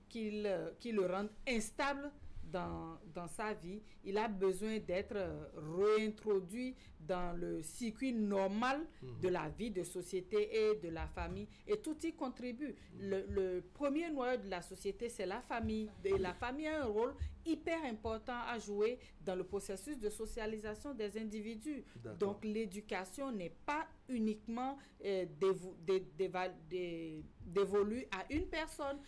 [SPEAKER 2] qui le rendent instable dans sa vie. Il a besoin d'être réintroduit dans le circuit normal de la vie de société et de la famille, et tout y contribue. Le premier noyau de la société, c'est la famille, et la famille a un rôle hyper important à jouer dans le processus de socialisation des individus. Donc l'éducation n'est pas uniquement dévolue à une personne,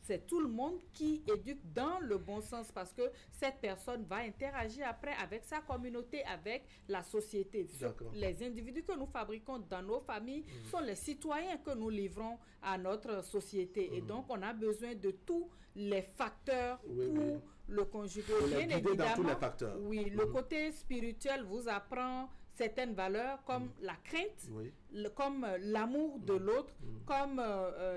[SPEAKER 2] c'est tout le monde qui éduque dans le bon sens, parce que cette personne va interagir après avec sa communauté, avec la société. Les individus que nous fabriquons dans nos familles sont les citoyens que nous livrons à notre société. Et donc, on a besoin de tous les facteurs pour le conjuguer.
[SPEAKER 1] Bien évidemment, dans tous les facteurs.
[SPEAKER 2] Le côté spirituel vous apprend certaines valeurs comme la crainte, comme l'amour de l'autre, comme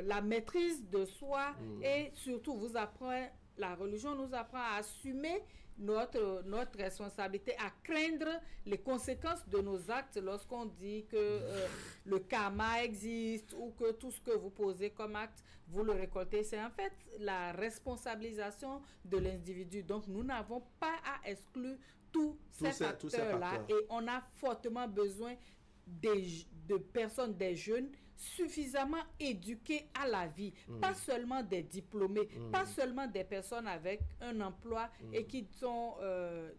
[SPEAKER 2] la maîtrise de soi, et surtout vous apprend la religion nous apprend à assumer notre responsabilité, à craindre les conséquences de nos actes lorsqu'on dit que le karma existe ou que tout ce que vous posez comme acte, vous le récoltez. C'est en fait la responsabilisation de l'individu. Donc, nous n'avons pas à exclure tous ces facteurs-là et on a fortement besoin de personnes, des jeunes suffisamment éduqués à la vie, pas seulement des diplômés, pas seulement des personnes avec un emploi et qui ont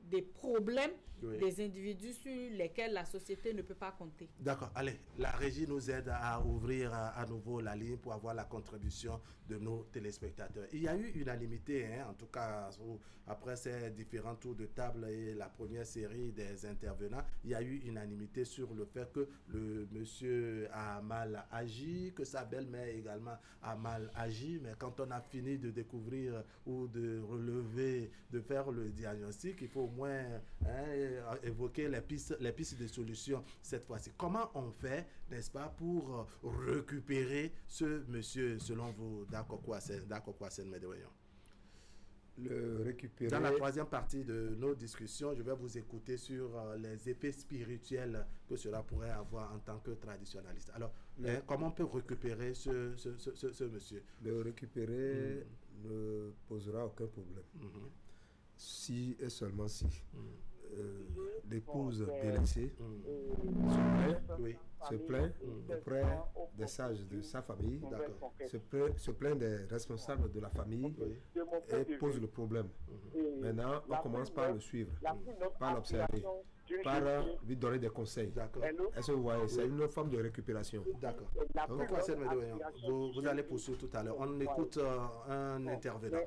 [SPEAKER 2] des problèmes, des individus sur lesquels la société ne peut pas compter.
[SPEAKER 1] D'accord, allez, la régie nous aide à ouvrir à nouveau la ligne pour avoir la contribution de nos téléspectateurs. Il y a eu unanimité, en tout cas, après ces différents tours de table et la première série des intervenants, il y a eu unanimité sur le fait que le monsieur a mal agi, que sa belle-mère également a mal agi, mais quand on a fini de découvrir ou de relever, de faire le diagnostic, il faut au moins évoquer les pistes de solutions cette fois-ci. Comment on fait, n'est-ce pas, pour récupérer ce monsieur, selon vous, Dakokwasene Medeweyon?
[SPEAKER 3] Le récupérer.
[SPEAKER 1] Dans la troisième partie de nos discussions, je vais vous écouter sur les effets spirituels que cela pourrait avoir en tant que traditionnaliste. Alors, comment on peut récupérer ce monsieur?
[SPEAKER 3] Le récupérer ne posera aucun problème. Si et seulement si l'épouse délaissée se plaint auprès des sages de sa famille, se plaint des responsables de la famille et pose le problème. Maintenant, on commence par le suivre, par l'observer, par lui donner des conseils. Est-ce que vous voyez, c'est une forme de récupération.
[SPEAKER 1] D'accord. Vous allez poursuivre tout à l'heure. On écoute un intervenant.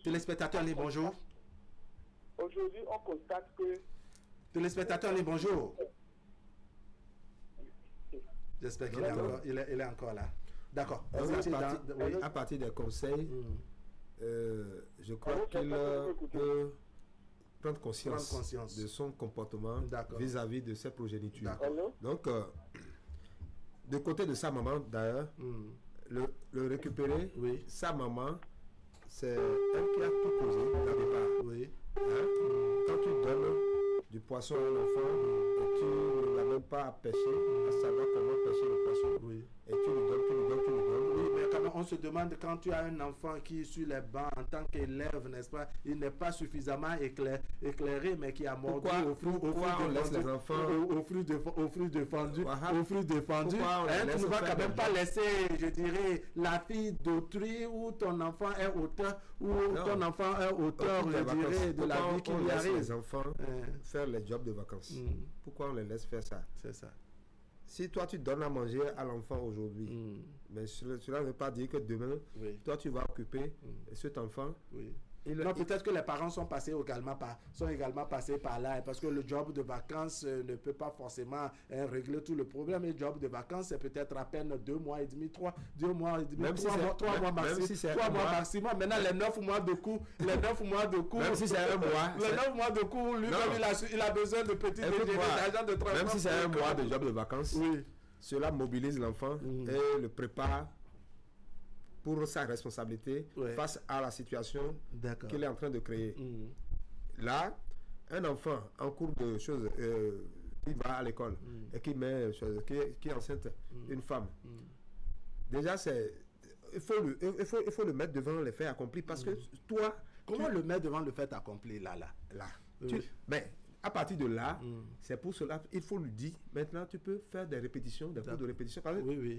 [SPEAKER 1] Téléspectateur, allez, bonjour.
[SPEAKER 9] Aujourd'hui, on constate que...
[SPEAKER 1] Téléspectateur, allez, bonjour. J'espère qu'il est encore là. D'accord.
[SPEAKER 3] À partir des conseils, je crois qu'il peut prendre conscience de son comportement vis-à-vis de ses progénitures. Donc, de côté de sa maman, d'ailleurs, le récupérer, sa maman, c'est elle qui a tout causé au départ. Quand tu donnes du poisson à un enfant et tu ne l'as même pas à pêcher, à savoir comment pêcher le poisson, et tu lui donnes.
[SPEAKER 1] Oui, mais quand même, on se demande, quand tu as un enfant qui est sur les bancs en tant qu'élève, n'est-ce pas, il n'est pas suffisamment éclairé, mais qui a mordu au fruit défendu. Tu ne vas quand même pas laisser, je dirais, la fille d'autrui ou ton enfant est auteur, ton enfant est auteur, je dirais, de la vie qui lui arrive.
[SPEAKER 3] Les enfants faire les jobs de vacances. Pourquoi on les laisse faire ça?
[SPEAKER 1] C'est ça.
[SPEAKER 3] Si toi tu donnes à manger à l'enfant aujourd'hui, mais cela ne veut pas dire que demain, toi tu vas occuper cet enfant.
[SPEAKER 1] Non, peut-être que les parents sont également passés par là, parce que le job de vacances ne peut pas forcément régler tout le problème. Le job de vacances, c'est peut-être à peine 2 mois et demi, 3 mois maximum. Maintenant, les 9 mois de cours,
[SPEAKER 3] même si c'est un mois,
[SPEAKER 1] les 9 mois de cours, lui-même, il a besoin de petits déjeuners, d'argent de transport.
[SPEAKER 3] Même si c'est un mois de job de vacances, cela mobilise l'enfant et le prépare pour sa responsabilité face à la situation qu'il est en train de créer. Là, un enfant en cours de choses, il va à l'école et qui est enceinte une femme. Déjà, il faut le mettre devant les faits accomplis parce que toi...
[SPEAKER 1] Comment le mettre devant le fait accompli là?
[SPEAKER 3] À partir de là, c'est pour cela il faut lui dire, maintenant tu peux faire des répétitions, des cours de répétition.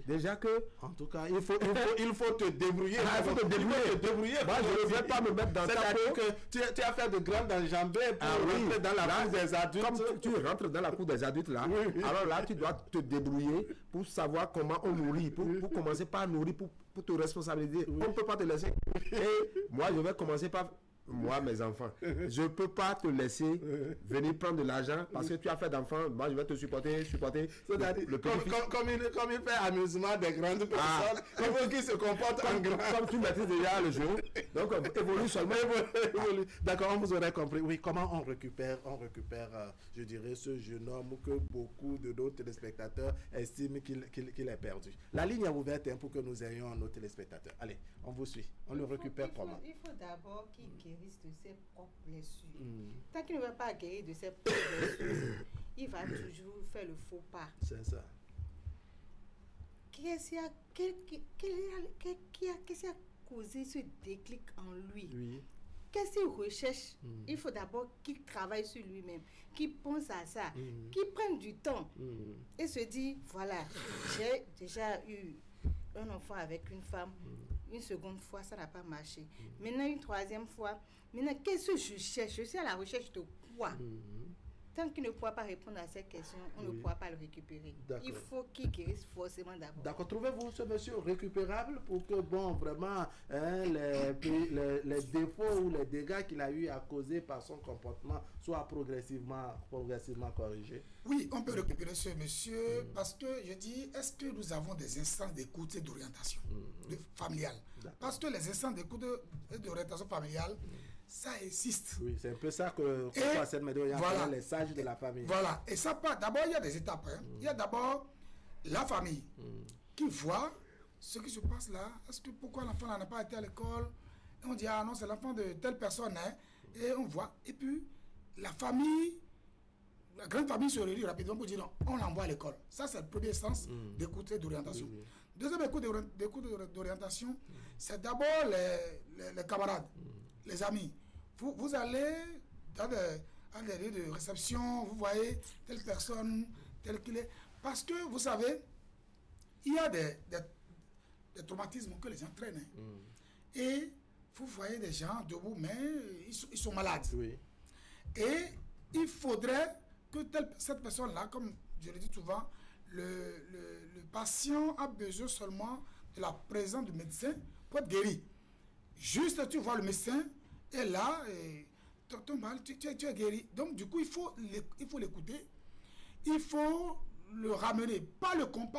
[SPEAKER 3] Déjà que...
[SPEAKER 1] En tout cas, il faut te débrouiller.
[SPEAKER 3] Il faut te débrouiller. Moi, je ne vais pas me mettre dans ta peau.
[SPEAKER 1] Que tu as fait de grandes enjambées pour rentrer dans la cour des adultes.
[SPEAKER 3] Comme tu rentres dans la cour des adultes là, alors là, tu dois te débrouiller pour savoir comment on nourrit, pour commencer par nourrir, pour te responsabiliser. On ne peut pas te laisser. Et moi, je vais commencer par moi, mes enfants. Je ne peux pas te laisser venir prendre de l'argent parce que tu as fait d'enfants. Moi, je vais te supporter.
[SPEAKER 1] Comme il fait amusement des grandes personnes, comme qui se comportent en grand.
[SPEAKER 3] Comme tu maîtrises déjà le jeu. Donc, évolue seulement.
[SPEAKER 1] D'accord, on vous aurait compris. Oui, comment on récupère, je dirais, ce jeune homme que beaucoup de nos téléspectateurs estiment qu'il est perdu. La ligne est ouverte pour que nous ayons nos téléspectateurs. Allez, on vous suit. On le récupère comment?
[SPEAKER 5] Il faut d'abord qu'il guérisse de ses propres blessures. Tant qu'il ne va pas guérir de ses propres blessures, il va toujours faire le faux pas.
[SPEAKER 1] C'est ça.
[SPEAKER 5] Qu'est-ce qui a causé ce déclic en lui?
[SPEAKER 1] Oui.
[SPEAKER 5] Qu'est-ce qu'il recherche? Il faut d'abord qu'il travaille sur lui-même, qu'il pense à ça, qu'il prenne du temps et se dit, voilà, j'ai déjà eu un enfant avec une femme, une seconde fois, ça n'a pas marché. Maintenant, une troisième fois, maintenant, qu'est-ce que je cherche? Je suis à la recherche de quoi? Tant qu'il ne pourra pas répondre à ces questions, on ne pourra pas le récupérer. Il faut qu'il guérisse forcément d'abord.
[SPEAKER 1] D'accord. Trouvez-vous ce monsieur récupérable pour que, bon, vraiment, les défauts ou les dégâts qu'il a eu à causer par son comportement soient progressivement corrigés?
[SPEAKER 4] Oui, on peut récupérer ce monsieur parce que, je dis, est-ce que nous avons des instances d'écoute et d'orientation familiale? Parce que les instances d'écoute et d'orientation familiale, ça existe.
[SPEAKER 1] Oui, c'est un peu ça que voilà, les sages de la famille.
[SPEAKER 4] Voilà, et ça part. D'abord, il y a des étapes. Il y a d'abord la famille qui voit ce qui se passe là. Est-ce que pourquoi l'enfant n'a pas été à l'école? Et on dit, ah non, c'est l'enfant de telle personne. Et on voit. Et puis, la famille, la grande famille se réunit rapidement pour dire, non, on l'envoie à l'école. Ça, c'est le premier sens d'écoute et d'orientation. Deuxième écoute d'orientation, c'est d'abord les camarades. Les amis, vous allez dans des lieux de réception, vous voyez telle personne, telle qu'il est. Parce que, vous savez, il y a des traumatismes que les gens traînent. Et vous voyez des gens debout, mais ils sont malades.
[SPEAKER 1] Oui.
[SPEAKER 4] Et il faudrait que cette personne-là, comme je le dis souvent, le patient a besoin seulement de la présence du médecin pour être guéri. Juste, tu vois le médecin, et là, ton mal, tu es guéri. Donc, du coup, il faut l'écouter. Il faut le ramener, pas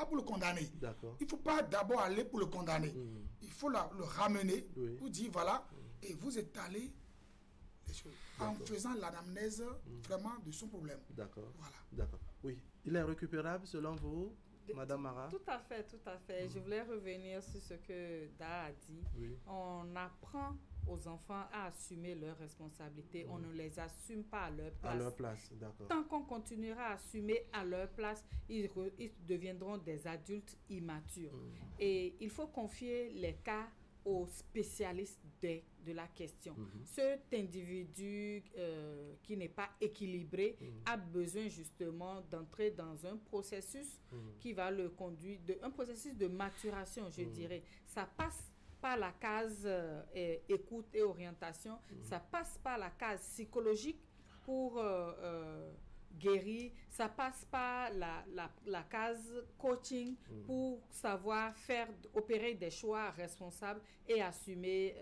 [SPEAKER 4] pour le condamner. Il ne faut pas d'abord aller pour le condamner. Il faut le ramener pour dire, voilà, et vous étalez les choses en faisant l'anamnèse vraiment de son problème.
[SPEAKER 1] D'accord.
[SPEAKER 4] Voilà.
[SPEAKER 1] D'accord. Oui. Il est récupérable selon vous, Madame Mara?
[SPEAKER 2] Tout à fait, tout à fait. Je voulais revenir sur ce que Da a dit. On apprend aux enfants à assumer leurs responsabilités. On ne les assume pas à leur place.
[SPEAKER 1] À leur place, d'accord.
[SPEAKER 2] Tant qu'on continuera à assumer à leur place, ils deviendront des adultes immatures. Et il faut confier les cas aux spécialistes de la question. Cet individu qui n'est pas équilibré a besoin justement d'entrer dans un processus qui va le conduire, un processus de maturation, je dirais. Ça passe par la case écoute et orientation, ça passe par la case psychologique pour guérir, ça passe par la case coaching pour savoir opérer des choix responsables et assumer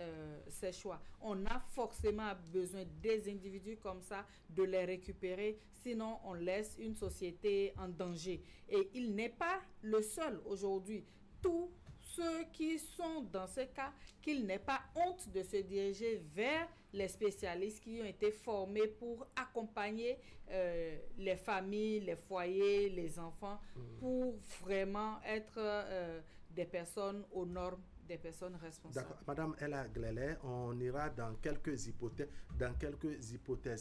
[SPEAKER 2] ces choix. On a forcément besoin des individus comme ça, de les récupérer, sinon on laisse une société en danger. Et il n'est pas le seul aujourd'hui. Tous ceux qui sont dans ce cas, qu'il n'ait pas honte de se diriger vers les spécialistes qui ont été formés pour accompagner les familles, les foyers, les enfants, pour vraiment être des personnes aux normes, des personnes responsables.
[SPEAKER 1] D'accord. Madame Ella Glele, on ira dans quelques hypothèses.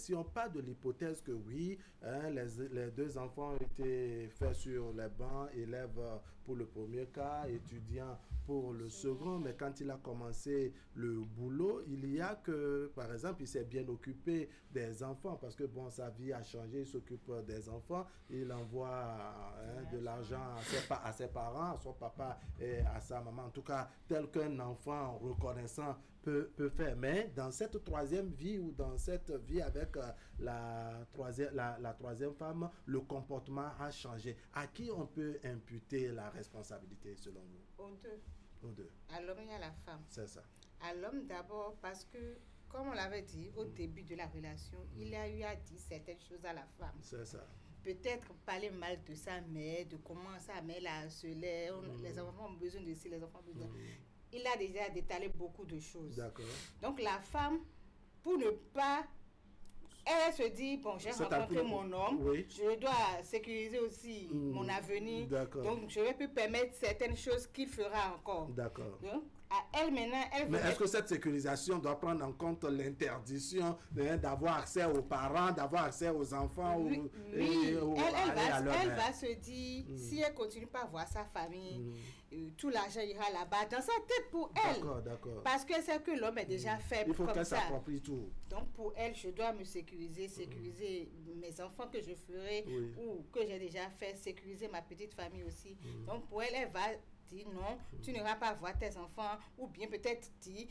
[SPEAKER 1] Si on parle de l'hypothèse que oui, les deux enfants ont été faits sur les bancs, élèves pour le premier cas, étudiants pour le second, mais quand il a commencé le boulot, il y a que, par exemple, il s'est bien occupé des enfants parce que, bon, sa vie a changé, il s'occupe des enfants, il envoie de l'argent à ses parents, à son papa et à sa maman, en tout cas, tel qu'un enfant reconnaissant peut faire. Mais dans cette troisième vie ou dans cette vie avec la troisième femme, le comportement a changé. À qui on peut imputer la responsabilité selon vous?
[SPEAKER 5] Aux deux.
[SPEAKER 1] Aux deux.
[SPEAKER 5] À l'homme et à la femme.
[SPEAKER 1] C'est ça.
[SPEAKER 5] À l'homme d'abord parce que, comme on l'avait dit au début de la relation, il a eu à dire certaines choses à la femme.
[SPEAKER 1] C'est ça.
[SPEAKER 5] Peut-être parler mal de sa mère, de comment sa mère la harcelait, les enfants ont besoin de ci, les enfants ont besoin. Il a déjà détalé beaucoup de choses.
[SPEAKER 1] D'accord.
[SPEAKER 5] Donc la femme, pour ne pas... Elle se dit, bon, j'ai rencontré mon homme, je dois sécuriser aussi mon avenir, donc je vais plus permettre certaines choses qu'il fera encore.
[SPEAKER 1] D'accord.
[SPEAKER 5] Donc, à elle maintenant,
[SPEAKER 1] Mais est-ce que cette sécurisation doit prendre en compte l'interdiction d'avoir accès aux parents, d'avoir accès aux enfants
[SPEAKER 5] oui, elle va se dire, si elle continue pas à voir sa famille, tout l'argent ira là-bas, dans sa tête pour elle.
[SPEAKER 1] D'accord.
[SPEAKER 5] Parce que c'est que l'homme est déjà faible.
[SPEAKER 1] Il faut qu'elle s'approprie tout.
[SPEAKER 5] Donc pour elle, je dois me sécuriser mes enfants que je ferai ou que j'ai déjà fait, sécuriser ma petite famille aussi. Donc pour elle, elle va dire non, tu n'iras pas voir tes enfants, ou bien peut-être dire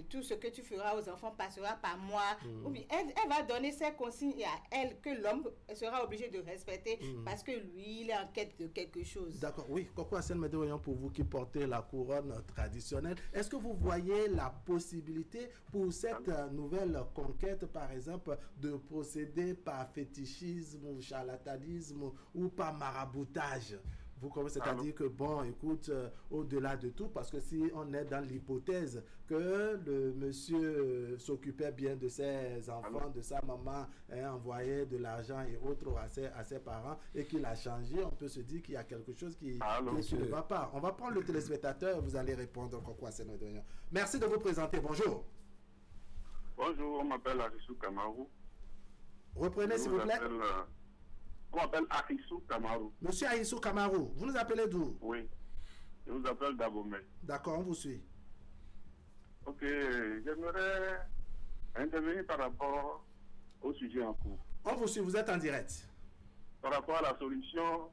[SPEAKER 5] tout ce que tu feras aux enfants passera par moi, ou bien elle va donner ses consignes à elle que l'homme sera obligé de respecter parce que lui, il est en quête de quelque chose.
[SPEAKER 1] D'accord, oui. Koko Hassen Medeoyan, pour vous qui portez la couronne traditionnelle, est-ce que vous voyez la possibilité pour cette nouvelle conquête, par exemple, de procéder par fétichisme ou charlatanisme ou par maraboutage? Vous comprenez, c'est-à-dire que, bon, écoute, au-delà de tout, parce que si on est dans l'hypothèse que le monsieur s'occupait bien de ses enfants, de sa maman, envoyait de l'argent et autres à ses parents, et qu'il a changé, on peut se dire qu'il y a quelque chose qui ne va pas. On va prendre le téléspectateur, vous allez répondre. Merci de vous présenter. Bonjour.
[SPEAKER 10] Bonjour, on m'appelle Arissou Kamarou.
[SPEAKER 1] Reprenez, s'il vous plaît.
[SPEAKER 10] On m'appelle Ahissou Kamarou.
[SPEAKER 1] Monsieur Ahissou Kamarou, vous nous appelez d'où?
[SPEAKER 10] Oui, je vous appelle d'Abomey.
[SPEAKER 1] D'accord, on vous suit.
[SPEAKER 10] Ok, j'aimerais intervenir par rapport au sujet en cours.
[SPEAKER 1] On vous suit, vous êtes en direct.
[SPEAKER 10] Par rapport à la solution,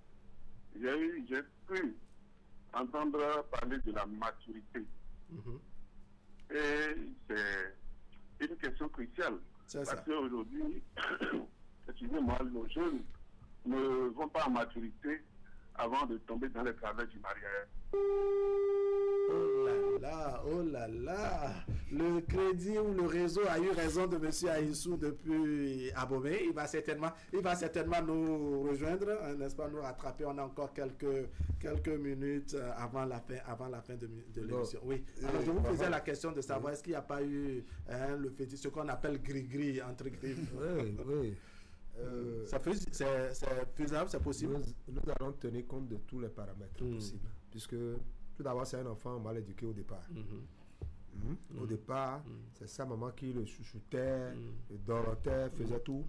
[SPEAKER 10] j'ai pu entendre parler de la maturité. Et c'est une question cruciale. Parce qu'aujourd'hui, excusez-moi, nos jeunes ne vont pas en maturité avant de tomber dans les travers du mariage.
[SPEAKER 1] Oh là là, le crédit ou le réseau a eu raison de M. Ahissou depuis Abomey. Il va certainement nous rejoindre, n'est-ce pas, nous rattraper. On a encore quelques minutes avant la fin de l'émission. Oui. Alors je vous posais la question de savoir est-ce qu'il n'y a pas eu le fétiche, ce qu'on appelle gris-gris entre griffes.
[SPEAKER 3] Oui.
[SPEAKER 1] C'est faisable, c'est possible.
[SPEAKER 3] Nous allons tenir compte de tous les paramètres possibles, puisque tout d'abord c'est un enfant mal éduqué au départ. Au départ, c'est sa maman qui le chouchoutait, le dorotait, faisait tout.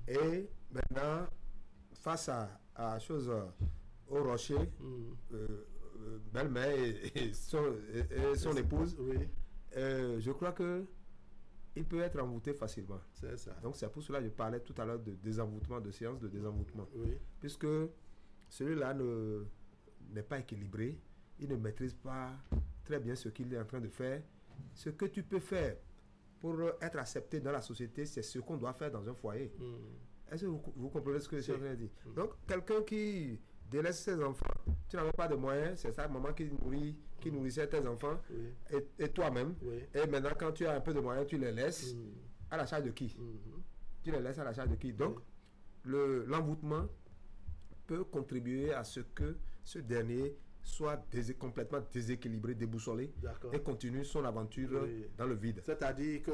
[SPEAKER 3] Et maintenant, face à chose au rocher, belle-mère et son épouse, je crois que il peut être envoûté facilement.
[SPEAKER 1] C'est ça.
[SPEAKER 3] Donc c'est pour cela que je parlais tout à l'heure de désenvoûtement, de séance de désenvoûtement. Puisque celui-là n'est pas équilibré, il ne maîtrise pas très bien ce qu'il est en train de faire. Ce que tu peux faire pour être accepté dans la société, c'est ce qu'on doit faire dans un foyer. Est-ce que vous comprenez ce que je suis en train de dire? Donc quelqu'un qui délaisse ses enfants, tu n'avais pas de moyens, c'est sa maman qui nourrissait tes enfants et toi-même. Et maintenant, quand tu as un peu de moyens, tu les laisses à la charge de qui? Tu les laisses à la charge de qui? Donc, l'envoûtement peut contribuer à ce que ce dernier soit complètement déséquilibré, déboussolé et continue son aventure dans le vide.
[SPEAKER 1] C'est-à-dire que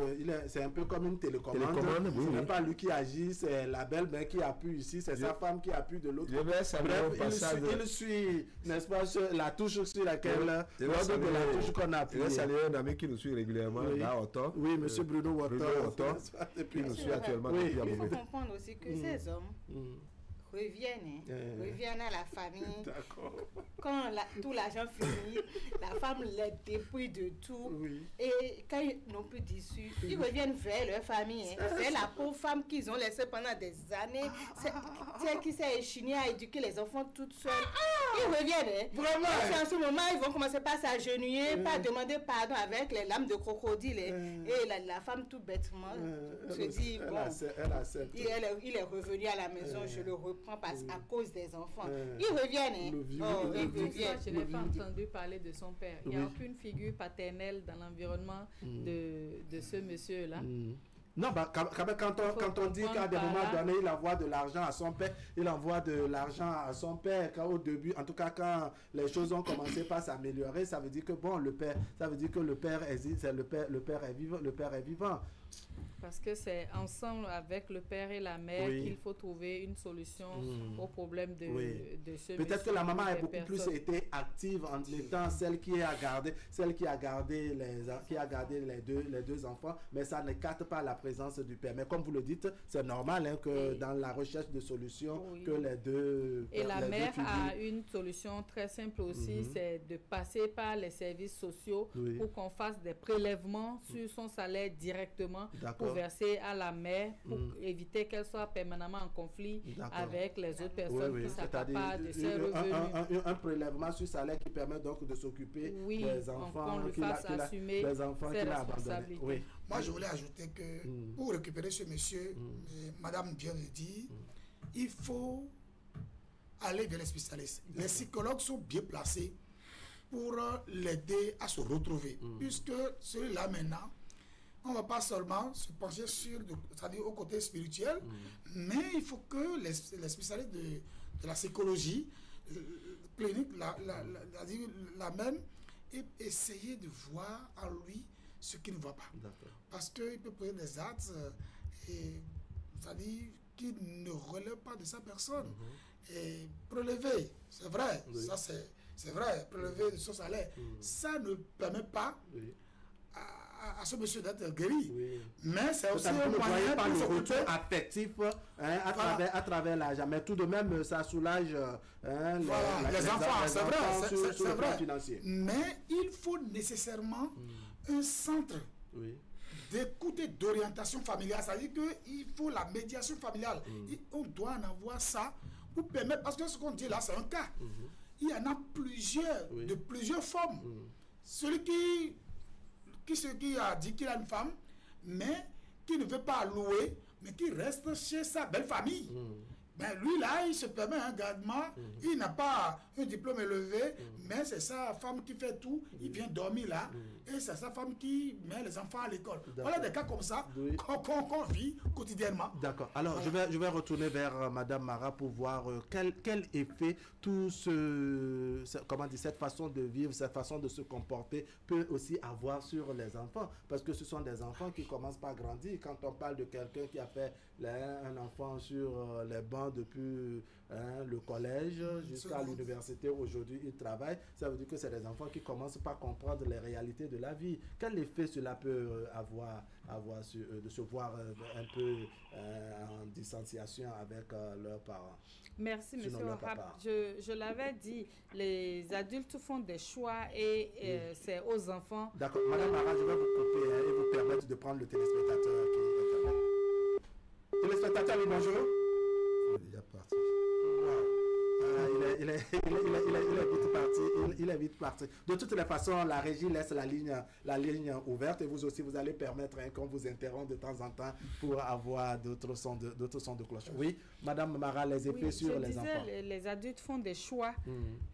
[SPEAKER 1] c'est un peu comme une télécommande. Ce n'est pas lui qui agit, c'est la belle-mère qui appuie ici, c'est sa femme qui appuie de l'autre. Il suit, n'est-ce pas, la touche sur laquelle l'ordre de la touche qu'on appuie.
[SPEAKER 3] Je vais saluer un ami qui nous suit régulièrement, là, Otto.
[SPEAKER 1] Oui, M. Bruno Watto.
[SPEAKER 3] Qui nous suit actuellement.
[SPEAKER 5] Il faut comprendre aussi que ces hommes reviennent à la famille. Quand tout l'argent finit, la femme les dépouille de tout. Et quand ils n'ont plus d'issue, ils reviennent vers leur famille, vers la pauvre femme qu'ils ont laissée pendant des années, celle qui s'est échinée à éduquer les enfants toute seule. Ils reviennent. Vraiment. Et en ce moment, ils vont commencer par s'agenouiller, par demander pardon avec les lames de crocodile. Et la femme, tout bêtement, se dit, bon, il est revenu à la maison, je le reprends. reprend à cause des enfants. Ils reviennent.
[SPEAKER 2] Je n'ai pas entendu parler de son père. Il n'y a aucune figure paternelle dans l'environnement de ce monsieur-là.
[SPEAKER 1] Non, bah, quand on dit qu'à des moments donnés, il envoie de l'argent à son père, au début, en tout cas quand les choses ont commencé par s'améliorer, ça veut dire que bon, le père existe, le père est vivant.
[SPEAKER 2] Parce que c'est ensemble avec le père et la mère qu'il faut trouver une solution au problème de ce monsieur.
[SPEAKER 1] Peut-être que la maman a beaucoup plus été active en étant celle qui a gardé les deux enfants, mais ça n'écarte pas la présence du père. Mais comme vous le dites, c'est normal que dans la recherche de solutions, que les deux...
[SPEAKER 2] Et la mère a une solution très simple aussi, c'est de passer par les services sociaux pour qu'on fasse des prélèvements sur son salaire directement pour verser à la mère pour éviter qu'elle soit permanemment en conflit avec les autres personnes qui s'accaparent pas de ses revenus.
[SPEAKER 1] Un prélèvement sur salaire qui permet donc de s'occuper des enfants
[SPEAKER 2] qu'il a abandonnés.
[SPEAKER 4] Moi, je voulais ajouter que pour récupérer ce monsieur, madame vient de dire, il faut aller vers les spécialistes. Les psychologues sont bien placés pour l'aider à se retrouver, puisque celui-là maintenant, on ne va pas seulement se pencher sur, c'est-à-dire au côté spirituel, mais il faut que les spécialistes de la psychologie clinique l'amènent et essayer de voir en lui ce qui ne va pas. Parce qu'il peut poser des actes c'est-à-dire qui ne relèvent pas de sa personne. Et prélever, c'est vrai, ça c'est vrai, prélever de son salaire, ça ne permet pas à ce monsieur d'être guéri. Mais c'est aussi un moyen
[SPEAKER 1] pour le retour affectif à travers l'argent. Mais tout de même, ça soulage
[SPEAKER 4] les enfants, c'est vrai. Financier. Mais il faut nécessairement un centre d'écoute et d'orientation familiale. C'est-à-dire qu'il faut la médiation familiale. On doit en avoir ça pour permettre, parce que ce qu'on dit là, c'est un cas. Il y en a plusieurs, de plusieurs formes. Celui qui a dit qu'il a une femme, mais qui ne veut pas louer, mais qui reste chez sa belle famille. Ben lui là, il se permet un gardement, il n'a pas un diplôme élevé, mais c'est sa femme qui fait tout, il vient dormir là, et c'est sa femme qui met les enfants à l'école. Voilà des cas comme ça qu'on vit quotidiennement.
[SPEAKER 1] D'accord. Alors je vais retourner vers Madame Mara pour voir quel effet tout cette façon de vivre, cette façon de se comporter peut aussi avoir sur les enfants, parce que ce sont des enfants qui commencent par grandir. Quand on parle de quelqu'un qui a fait un enfant sur les bancs depuis le collège jusqu'à l'université, aujourd'hui il travaille, ça veut dire que c'est des enfants qui commencent par comprendre les réalités de la vie. Quel effet cela peut avoir de se voir un peu en distanciation avec leurs parents?
[SPEAKER 2] Merci, monsieur Wahab. Je l'avais dit, les adultes font des choix et c'est aux enfants.
[SPEAKER 1] D'accord. Madame Mara, je vais vous couper et vous permettre de prendre le téléspectateur qui est... Téléspectateur, oui, bonjour. Il est déjà parti. Il est vite parti. De toutes les façons, la régie laisse la ligne ouverte et vous aussi, vous allez permettre qu'on vous interrompe de temps en temps pour avoir d'autres sons de cloche. Oui, Madame Mara, les effets sur les enfants.
[SPEAKER 2] Les adultes font des choix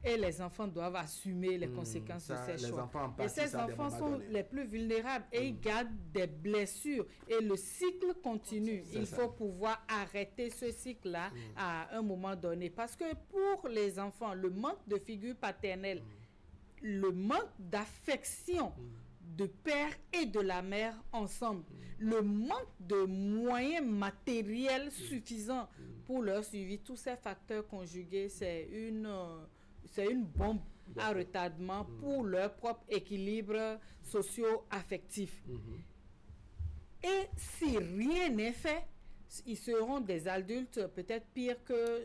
[SPEAKER 2] et les enfants doivent assumer les conséquences de ces choix. Et ces enfants sont les plus vulnérables et ils gardent des blessures et le cycle continue. Il faut pouvoir arrêter ce cycle-là à un moment donné, parce que pour les enfants, le manque de figure paternelle, le manque d'affection de père et de la mère ensemble, le manque de moyens matériels suffisants pour leur suivi, tous ces facteurs conjugués, c'est une bombe à retardement pour leur propre équilibre socio-affectif. Et si rien n'est fait, ils seront des adultes peut-être pires que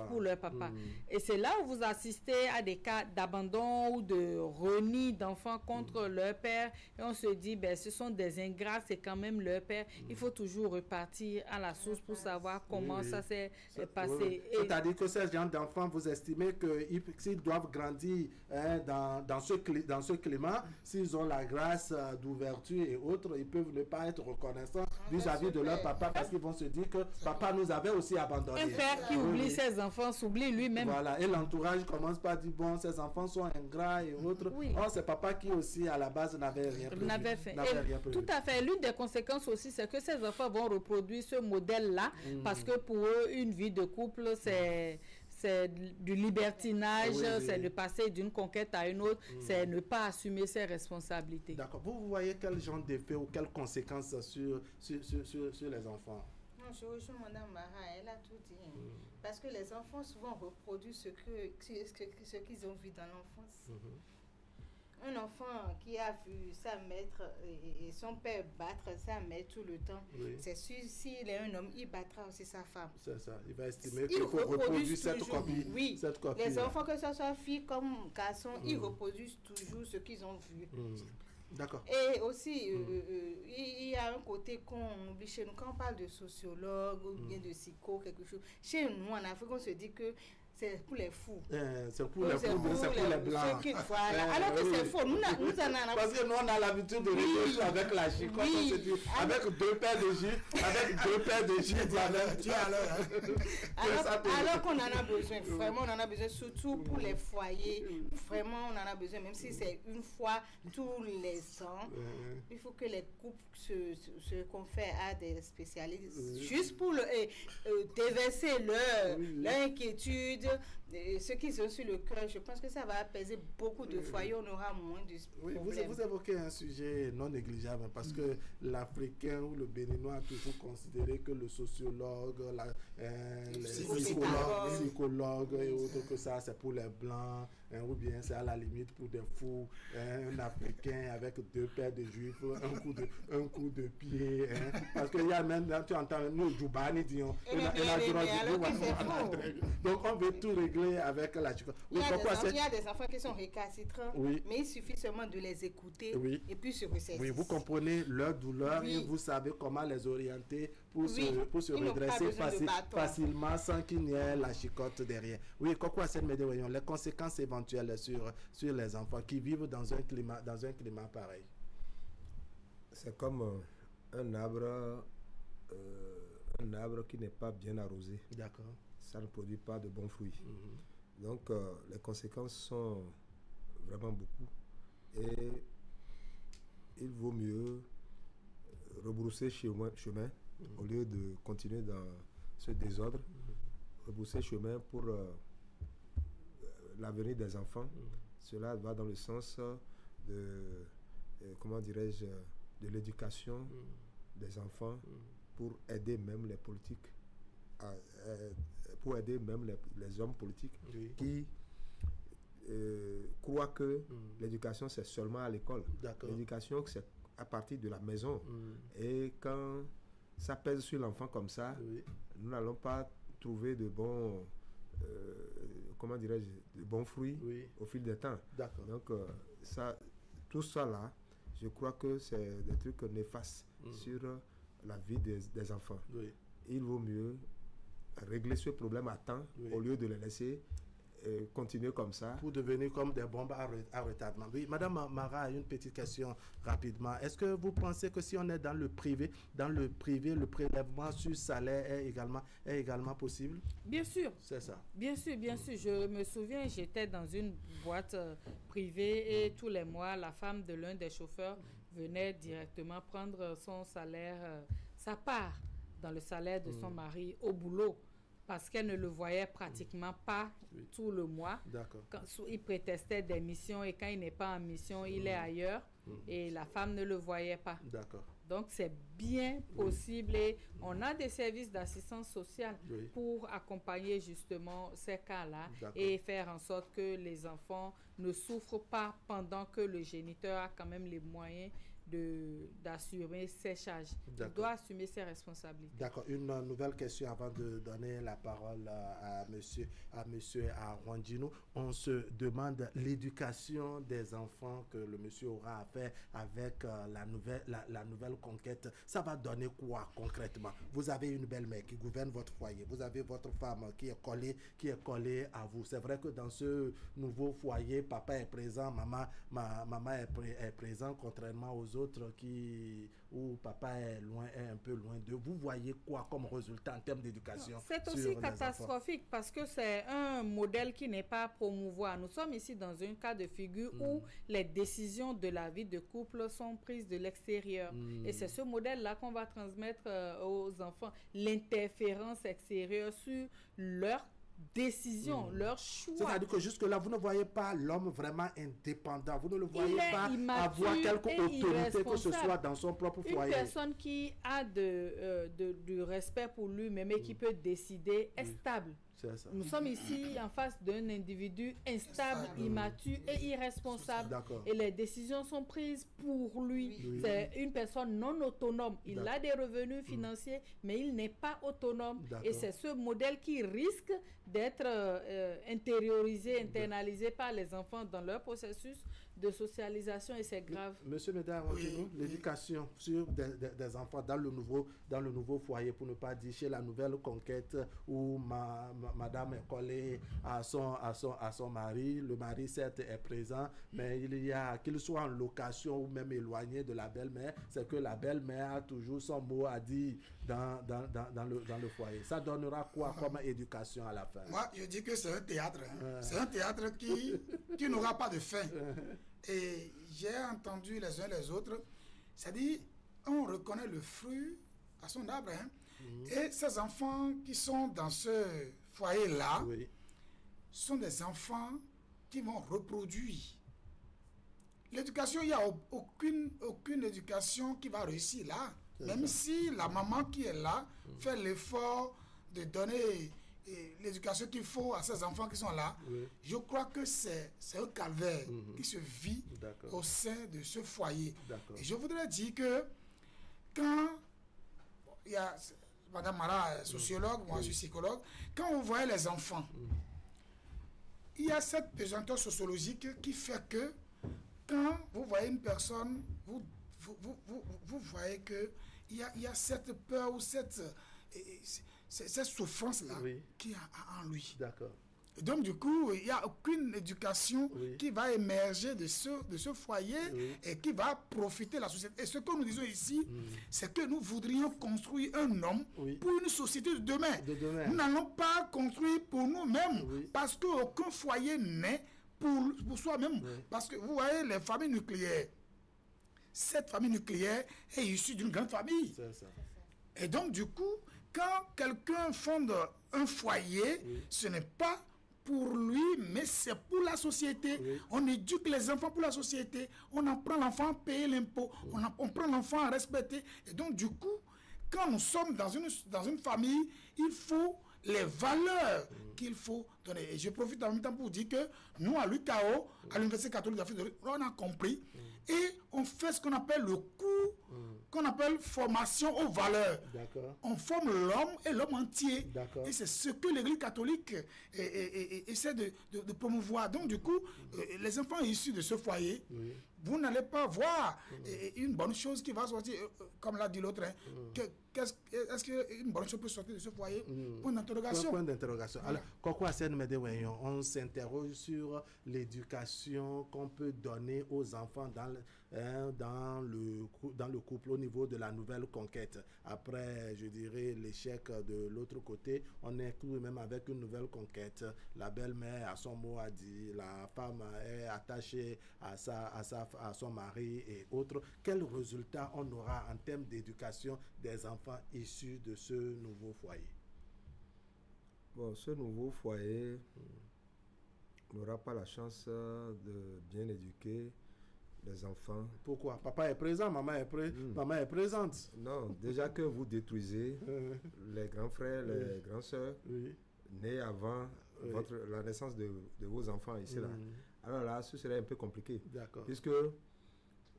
[SPEAKER 2] pour leur papa. Et c'est là où vous assistez à des cas d'abandon ou de renie d'enfants contre leur père. Et on se dit, ben, ce sont des ingrats, c'est quand même leur père. Il faut toujours repartir à la source pour savoir comment ça s'est passé.
[SPEAKER 1] C'est-à-dire que ces gens d'enfants, vous estimez qu'ils doivent grandir dans ce climat, s'ils ont la grâce d'ouverture et autres, ils peuvent ne pas être reconnaissants vis-à-vis de de leur papa parce qu'ils vont se dire que papa nous avait aussi abandonnés.
[SPEAKER 2] Un père qui oublie ses enfants s'oublie lui-même.
[SPEAKER 1] Voilà, et l'entourage commence par dire bon, ces enfants sont ingrats et autres. Oui. Oh, c'est papa qui aussi à la base n'avait rien prévu.
[SPEAKER 2] Tout à fait. L'une des conséquences aussi, c'est que ces enfants vont reproduire ce modèle-là parce que pour eux, une vie de couple, c'est du libertinage, c'est le passer d'une conquête à une autre, c'est ne pas assumer ses responsabilités.
[SPEAKER 1] D'accord. Vous voyez quel genre d'effet ou quelles conséquences sur les enfants?
[SPEAKER 5] Non, je rejoins Mme Mara, elle a tout dit. Parce que les enfants souvent reproduisent ce qu'ils ont vu dans l'enfance. Un enfant qui a vu sa maître et son père battre sa mère tout le temps, c'est sûr, s'il est un homme, il battra aussi sa femme.
[SPEAKER 1] C'est ça, il va estimer qu'il faut reproduire cette copie.
[SPEAKER 5] Oui, les enfants, que ce soit filles comme garçons, ils reproduisent toujours ce qu'ils ont vu.
[SPEAKER 1] D'accord.
[SPEAKER 5] Et aussi, il y a un côté qu'on oublie chez nous, quand on parle de sociologue ou bien de psycho, quelque chose, chez nous en Afrique, on se dit que c'est pour les fous.
[SPEAKER 1] C'est pour les fous, c'est pour les blancs.
[SPEAKER 5] Voilà. Alors que c'est faux. Nous en avons...
[SPEAKER 1] Parce que nous, on a l'habitude de réfléchir avec la chicotte. On se dit, avec 2 paires de gis,
[SPEAKER 5] alors qu'on en a besoin. Vraiment, on en a besoin, surtout pour les foyers. Vraiment, on en a besoin, même si c'est une fois tous les ans. Il faut que les couples se confèrent à des spécialistes, juste pour déverser leur inquiétude, ce qu'ils ont sur le cœur. Je pense que ça va apaiser beaucoup de foyers, on aura moins de problèmes.
[SPEAKER 1] Vous évoquez un sujet non négligeable parce que l'Africain ou le Béninois a toujours considéré que le sociologue, les psychologues et autres, que ça c'est pour les blancs, ou bien c'est à la limite pour des fous. Un Africain avec 2 paires de juifs, un coup de pied. Parce qu'il y a même, tu entends, nous, Djoubani, disons, donc on veut tout régler avec la chicotte.
[SPEAKER 5] Il y a des enfants qui sont récalcitrants, mais il suffit seulement de les écouter et puis se ressaisir.
[SPEAKER 1] Oui, vous comprenez leur douleur et vous savez comment les orienter pour se redresser facilement sans qu'il n'y ait la chicotte derrière. Oui, les conséquences éventuelles sur les enfants qui vivent dans un climat pareil.
[SPEAKER 3] C'est comme un arbre qui n'est pas bien arrosé.
[SPEAKER 1] D'accord.
[SPEAKER 3] Ça ne produit pas de bons fruits. Donc, les conséquences sont vraiment beaucoup. Et il vaut mieux rebrousser chemin au lieu de continuer dans ce désordre. Rebrousser chemin pour l'avenir des enfants. Cela va dans le sens de, de l'éducation des enfants pour aider même les politiques, pour aider même les hommes politiques qui croient que l'éducation c'est seulement à l'école. L'éducation c'est à partir de la maison. Et quand ça pèse sur l'enfant comme ça, nous n'allons pas trouver de bons de bons fruits au fil du temps. Donc tout ça là, je crois que c'est des trucs néfastes sur la vie des enfants. Il vaut mieux régler ce problème à temps au lieu de les laisser continuer comme ça.
[SPEAKER 1] Pour devenir comme des bombes à retardement. Oui, Madame Mara, une petite question rapidement. Est-ce que vous pensez que si on est dans le privé, le prélèvement sur salaire est également possible?
[SPEAKER 2] Bien sûr.
[SPEAKER 1] C'est ça.
[SPEAKER 2] Bien sûr. Je me souviens, j'étais dans une boîte privée et tous les mois, la femme de l'un des chauffeurs venait directement prendre son salaire, sa part dans le salaire de son mari au boulot. Parce qu'elle ne le voyait pratiquement pas tout le mois. Quand il prétestait des missions et quand il n'est pas en mission, il est ailleurs et la femme ne le voyait pas. Donc, c'est bien possible et on a des services d'assistance sociale pour accompagner justement ces cas-là et faire en sorte que les enfants ne souffrent pas pendant que le géniteur a quand même les moyens d'assumer ses charges. Il doit assumer ses responsabilités.
[SPEAKER 1] D'accord. Une nouvelle question avant de donner la parole à monsieur Arwandjino. On se demande l'éducation des enfants que le monsieur aura à faire avec la nouvelle conquête. Ça va donner quoi concrètement? Vous avez une belle-mère qui gouverne votre foyer. Vous avez votre femme qui est collée à vous. C'est vrai que dans ce nouveau foyer, papa est présent, maman est présent, contrairement aux autres. autres où papa est un peu loin d'eux, vous voyez quoi comme résultat en termes d'éducation?
[SPEAKER 2] C'est aussi catastrophique parce que c'est un modèle qui n'est pas à promouvoir. Nous sommes ici dans un cas de figure où les décisions de la vie de couple sont prises de l'extérieur. Et c'est ce modèle-là qu'on va transmettre aux enfants. L'interférence extérieure sur leur décision, leur choix.
[SPEAKER 1] C'est-à-dire que jusque-là, vous ne voyez pas l'homme vraiment indépendant. Vous ne le voyez pas avoir quelque autorité, que ce soit dans son propre foyer.
[SPEAKER 2] Une personne qui a du respect pour lui-même et qui peut décider est stable. Nous sommes ici en face d'un individu instable, immature et irresponsable. Et les décisions sont prises pour lui. C'est une personne non autonome. Il a des revenus financiers, mais il n'est pas autonome. Et c'est ce modèle qui risque d'être intériorisé, internalisé par les enfants dans leur processus de socialisation, et c'est grave.
[SPEAKER 1] Monsieur Médard, l'éducation sur des enfants dans le nouveau foyer, pour ne pas dire chez la nouvelle conquête où madame est collée à son mari. Le mari certes est présent, mais il y a, qu'il soit en location ou même éloigné de la belle-mère, c'est que la belle-mère a toujours son mot à dire dans le foyer. Ça donnera quoi comme éducation à la fin?
[SPEAKER 4] Moi, je dis que c'est un théâtre. C'est un théâtre qui n'aura pas de fin. Et j'ai entendu les uns les autres, c'est-à-dire, on reconnaît le fruit à son arbre. Et ces enfants qui sont dans ce foyer-là sont des enfants qui vont reproduire. L'éducation, il n'y a aucune éducation qui va réussir là. Même si la maman qui est là fait l'effort de donner l'éducation qu'il faut à ces enfants qui sont là, je crois que c'est un calvaire qui se vit au sein de ce foyer. Et je voudrais dire que quand il y a Madame Mara, sociologue, moi je suis psychologue, quand vous voyez les enfants, il y a cette pesanteur sociologique qui fait que quand vous voyez une personne, vous voyez qu'il y a cette peur ou cette souffrance-là qui est en lui. Et donc, du coup, il n'y a aucune éducation qui va émerger de ce foyer et qui va profiter de la société. Et ce que nous disons ici, c'est que nous voudrions construire un homme pour une société de demain. Nous n'allons pas construire pour nous-mêmes parce qu'aucun foyer naît pour soi-même. Parce que vous voyez, les familles nucléaires, cette famille nucléaire est issue d'une grande famille. Et donc, du coup, quand quelqu'un fonde un foyer, ce n'est pas pour lui, mais c'est pour la société. On éduque les enfants pour la société. On apprend l'enfant à payer l'impôt. On prend l'enfant à respecter. Et donc, du coup, quand nous sommes dans une famille, il faut les valeurs qu'il faut donner. Et je profite en même temps pour dire que nous, à l'UCAO, à l'Université catholique d'Afrique de l'Ouest, on a compris et on fait ce qu'on appelle le cours, qu'on appelle formation aux valeurs. On forme l'homme et l'homme entier. Et c'est ce que l'Église catholique essaie de promouvoir. Donc, du coup, les enfants issus de ce foyer, vous n'allez pas voir une bonne chose qui va sortir, comme l'a dit l'autre. Est-ce qu'une bonne chose peut sortir de ce foyer? Point d'interrogation.
[SPEAKER 1] Point d'interrogation. Alors, on s'interroge sur l'éducation qu'on peut donner aux enfants dans le couple au niveau de la nouvelle conquête. Après, je dirais, l'échec de l'autre côté, on est cru même avec une nouvelle conquête. La belle-mère a son mot à dire, la femme est attachée à son mari et autres. Quel résultat on aura en termes d'éducation des enfants issus de ce nouveau foyer?
[SPEAKER 3] Bon, ce nouveau foyer n'aura pas la chance de bien éduquer les enfants.
[SPEAKER 1] Pourquoi? Papa est présent, maman est présente.
[SPEAKER 3] Non, déjà que vous détruisez les grands frères, les grands sœurs, nés avant la naissance de vos enfants ici là. Alors là, ce serait un peu compliqué. Puisque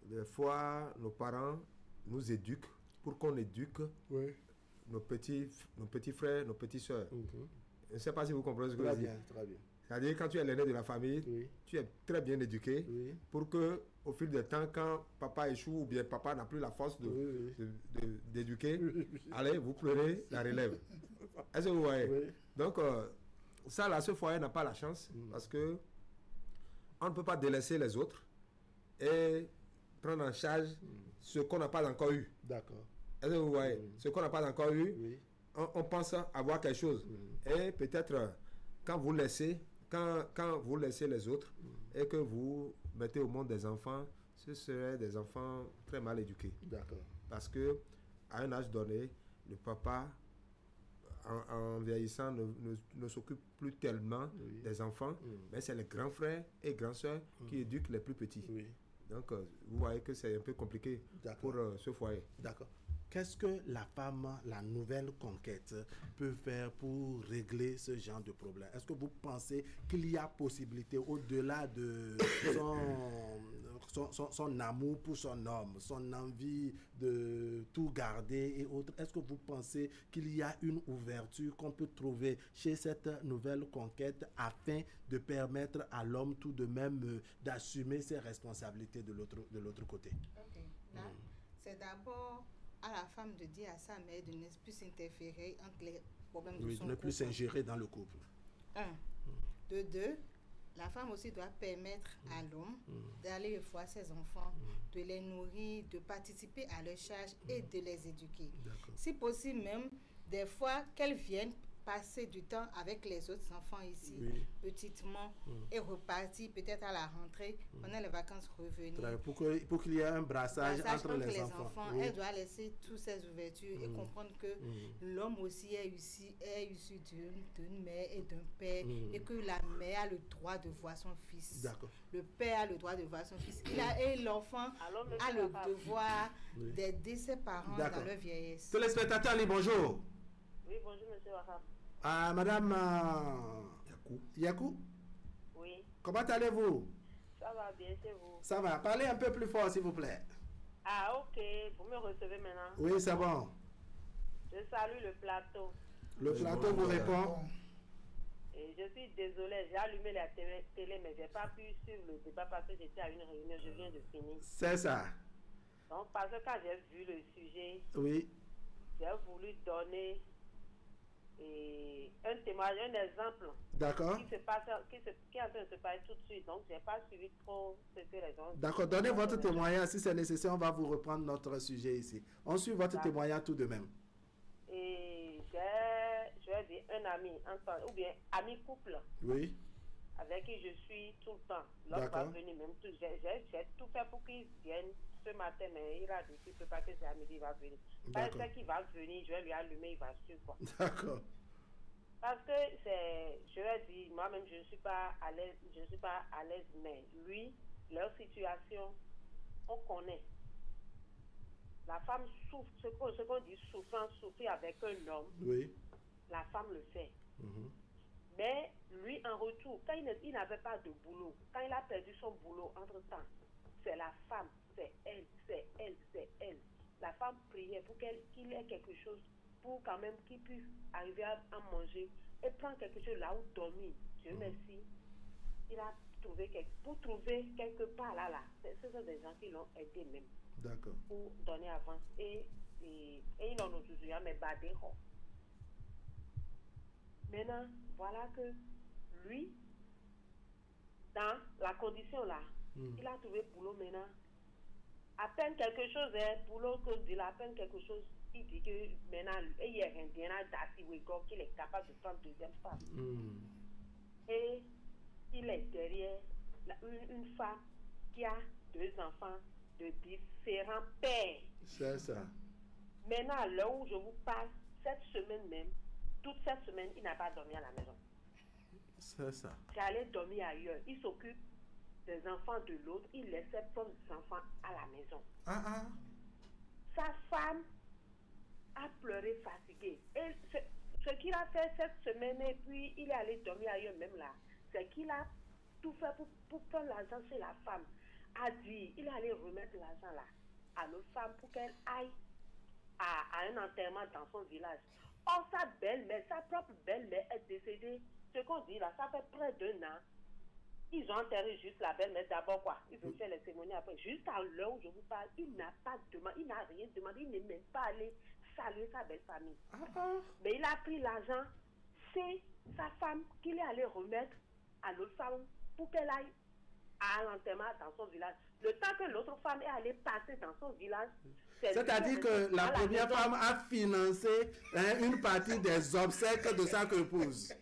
[SPEAKER 3] des fois, nos parents nous éduquent pour qu'on éduque nos petits frères, nos petites sœurs. Je ne sais pas si vous comprenez ce que je veux dire.
[SPEAKER 1] Très bien.
[SPEAKER 3] C'est-à-dire, quand tu es l'aîné de la famille, tu es très bien éduqué pour que, au fil du temps, quand papa échoue ou bien papa n'a plus la force d'éduquer, allez, vous prenez la relève. Est-ce que vous voyez? Donc, ça là, ce foyer n'a pas la chance parce que on ne peut pas délaisser les autres et prendre en charge ce qu'on n'a pas encore eu.
[SPEAKER 1] D'accord.
[SPEAKER 3] Est-ce que vous voyez? Ce qu'on n'a pas encore eu, on pense avoir quelque chose. Et peut-être, quand vous laissez les autres et que vous mettez au monde des enfants, ce seraient des enfants très mal éduqués.
[SPEAKER 1] D'accord.
[SPEAKER 3] Parce que à un âge donné, le papa, en vieillissant, ne s'occupe plus tellement des enfants, mais c'est les grands frères et grands sœurs qui éduquent les plus petits. Donc, vous voyez que c'est un peu compliqué pour ce foyer.
[SPEAKER 1] D'accord. Qu'est-ce que la femme, la nouvelle conquête, peut faire pour régler ce genre de problème? Est-ce que vous pensez qu'il y a possibilité, au-delà de son amour pour son homme, son envie de tout garder et autres, est-ce que vous pensez qu'il y a une ouverture qu'on peut trouver chez cette nouvelle conquête afin de permettre à l'homme tout de même d'assumer ses responsabilités de l'autre côté?
[SPEAKER 5] Ok. Là, c'est d'abord à la femme de dire à sa mère de ne plus s'interférer entre les problèmes de son couple.
[SPEAKER 1] Ne plus s'ingérer dans le couple.
[SPEAKER 5] De deux, la femme aussi doit permettre à l'homme d'aller voir ses enfants, de les nourrir, de participer à leur charge et de les éduquer. Si possible même, des fois qu'elles viennent passer du temps avec les autres enfants ici, petitement, et repartir peut-être à la rentrée, pendant les vacances revenir.
[SPEAKER 1] Pour qu'il y ait un brassage entre les enfants.
[SPEAKER 5] Elle doit laisser toutes ces ouvertures et comprendre que l'homme aussi est issu d'une mère et d'un père, et que la mère a le droit de voir son fils. Le père a le droit de voir son fils. Et l'enfant a le devoir d'aider ses parents dans leur vieillesse.
[SPEAKER 1] Téléspectateurs, bonjour.
[SPEAKER 11] Oui, bonjour, monsieur Wahab.
[SPEAKER 1] Madame Yakou.
[SPEAKER 11] Oui.
[SPEAKER 1] Comment allez-vous?
[SPEAKER 11] Ça va bien, c'est vous?
[SPEAKER 1] Ça va. Parlez un peu plus fort, s'il vous plaît.
[SPEAKER 11] Ah, ok. Vous me recevez maintenant?
[SPEAKER 1] Oui, c'est bon.
[SPEAKER 11] Je salue le plateau.
[SPEAKER 1] Le plateau vous répond?
[SPEAKER 11] Et je suis désolée, j'ai allumé la télé, mais je n'ai pas pu suivre le débat parce que j'étais à une réunion, je viens de finir.
[SPEAKER 1] C'est ça.
[SPEAKER 11] Donc, parce que quand j'ai vu le sujet, j'ai voulu donner un témoignage, un exemple qui est en train de se passer tout de suite. Donc, je n'ai pas suivi trop ce que les gens...
[SPEAKER 1] D'accord, donnez votre témoignage. Si c'est nécessaire, on va vous reprendre notre sujet ici. On suit votre témoignage tout de même.
[SPEAKER 11] Et j'ai dit un ami, ou bien ami couple, avec qui je suis tout le temps. L'autre va venir même tout. J'ai tout fait pour qu'il vienne ce matin, mais il a dit qu'il ne peut pas que c'est à midi, il va venir. Parce que qu'il va venir, je vais lui allumer, il va suivre.
[SPEAKER 1] D'accord.
[SPEAKER 11] Parce que je lui ai dit, moi-même, je ne suis pas à l'aise, mais lui, leur situation, on connaît. La femme souffre, ce qu'on dit souffrir avec un homme, la femme le fait. Mais lui, en retour, quand il n'avait pas de boulot, quand il a perdu son boulot entre-temps, c'est la femme, c'est elle. La femme priait pour qu'il ait quelque chose, pour quand même qu'il puisse arriver à manger et prendre quelque chose là où dormir. Dieu merci. Il a trouvé quelque part là. Ce sont des gens qui l'ont aidé même.
[SPEAKER 1] D'accord.
[SPEAKER 11] Pour donner avance. Et ils n'ont toujours mais badé. Maintenant, voilà que lui, dans la condition là, il a trouvé boulot maintenant. À peine quelque chose, boulot que dit à peine quelque chose, il dit que maintenant, il y a un bien qu'il est capable de prendre deuxième femme. Et il est derrière une femme qui a 2 enfants de différents pères.
[SPEAKER 1] C'est ça.
[SPEAKER 11] Maintenant, là où je vous parle, cette semaine même, toute cette semaine, il n'a pas dormi à la maison.
[SPEAKER 1] C'est ça.
[SPEAKER 11] J'allais dormir ailleurs. Il s'occupe des enfants de l'autre. Il laissait prendre des enfants à la maison. Sa femme a pleuré fatigué. Et ce qu'il a fait cette semaine, et puis il est allé dormir ailleurs même là, c'est qu'il a tout fait pour prendre l'argent chez la femme. A dit, il est allé remettre l'argent là à l'autre femme pour qu'elle aille à un enterrement dans son village. Or, sa belle-mère, sa propre belle-mère est décédée. Ce qu'on dit là, ça fait près d'1 an. Ils ont enterré juste la belle-mère d'abord, quoi. Ils veulent faire les cérémonies après. Juste à l'heure où je vous parle, il n'a pas demandé, il n'a rien demandé, il n'est même pas allé saluer sa belle famille. Mais il a pris l'argent, c'est sa femme qu'il est allé remettre à l'autre femme pour qu'elle aille à l'enterrement dans son village. le temps que l'autre femme est allée passer dans son village.
[SPEAKER 1] C'est-à-dire que la première femme a financé une partie des obsèques de sa épouse.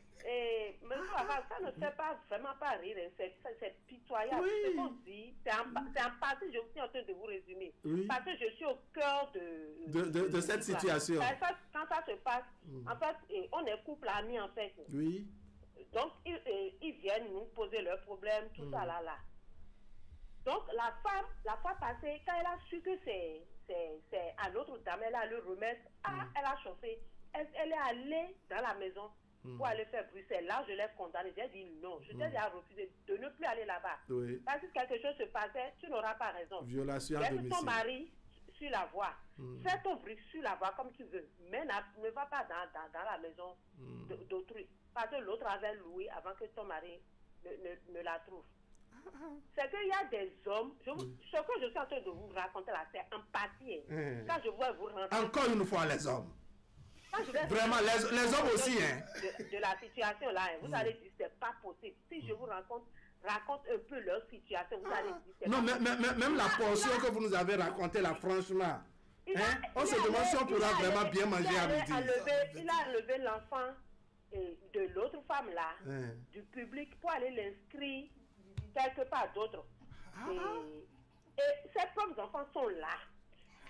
[SPEAKER 11] Mais ça ne fait pas vraiment pas rire, c'est pitoyable. Oui. Ce qu'on dit, c'est en partie, je suis en train de vous résumer. Oui. Parce que je suis au cœur
[SPEAKER 1] de cette situation.
[SPEAKER 11] Quand ça se passe, en fait, on est couple amis en fait.
[SPEAKER 1] Oui.
[SPEAKER 11] Donc, ils viennent nous poser leurs problèmes, tout ça là. Donc, la fois passée, quand elle a su que c'est à l'autre dame, elle a le remettre, elle a chauffé. Elle est allée dans la maison pour aller faire Bruxelles. Là, je l'ai condamnée. J'ai dit non. Je t'ai déjà refusé de ne plus aller là-bas. Oui. Parce que quelque chose se passait, tu n'auras pas raison.
[SPEAKER 1] Violation à domicile.
[SPEAKER 11] Ton mari sur la voie. Fais ton bruit sur la voie comme tu veux. Mais ne va pas dans la maison d'autrui. Parce que l'autre avait loué avant que ton mari ne la trouve. C'est qu'il y a des hommes, ce que je suis en train de vous raconter là, c'est empathie. Quand je vois vous rentrer...
[SPEAKER 1] Encore une fois, les hommes. Vraiment, les hommes aussi.
[SPEAKER 11] De la situation là, vous allez dire c'est pas possible. Si je vous raconte un peu leur situation, vous allez dire
[SPEAKER 1] non, même la portion que vous nous avez racontée là, franchement, on se demande si on pourra vraiment bien manger à midi.
[SPEAKER 11] Il a enlevé l'enfant de l'autre femme là, du public, pour aller l'inscrire quelque part d'autre. Et ses propres enfants sont là.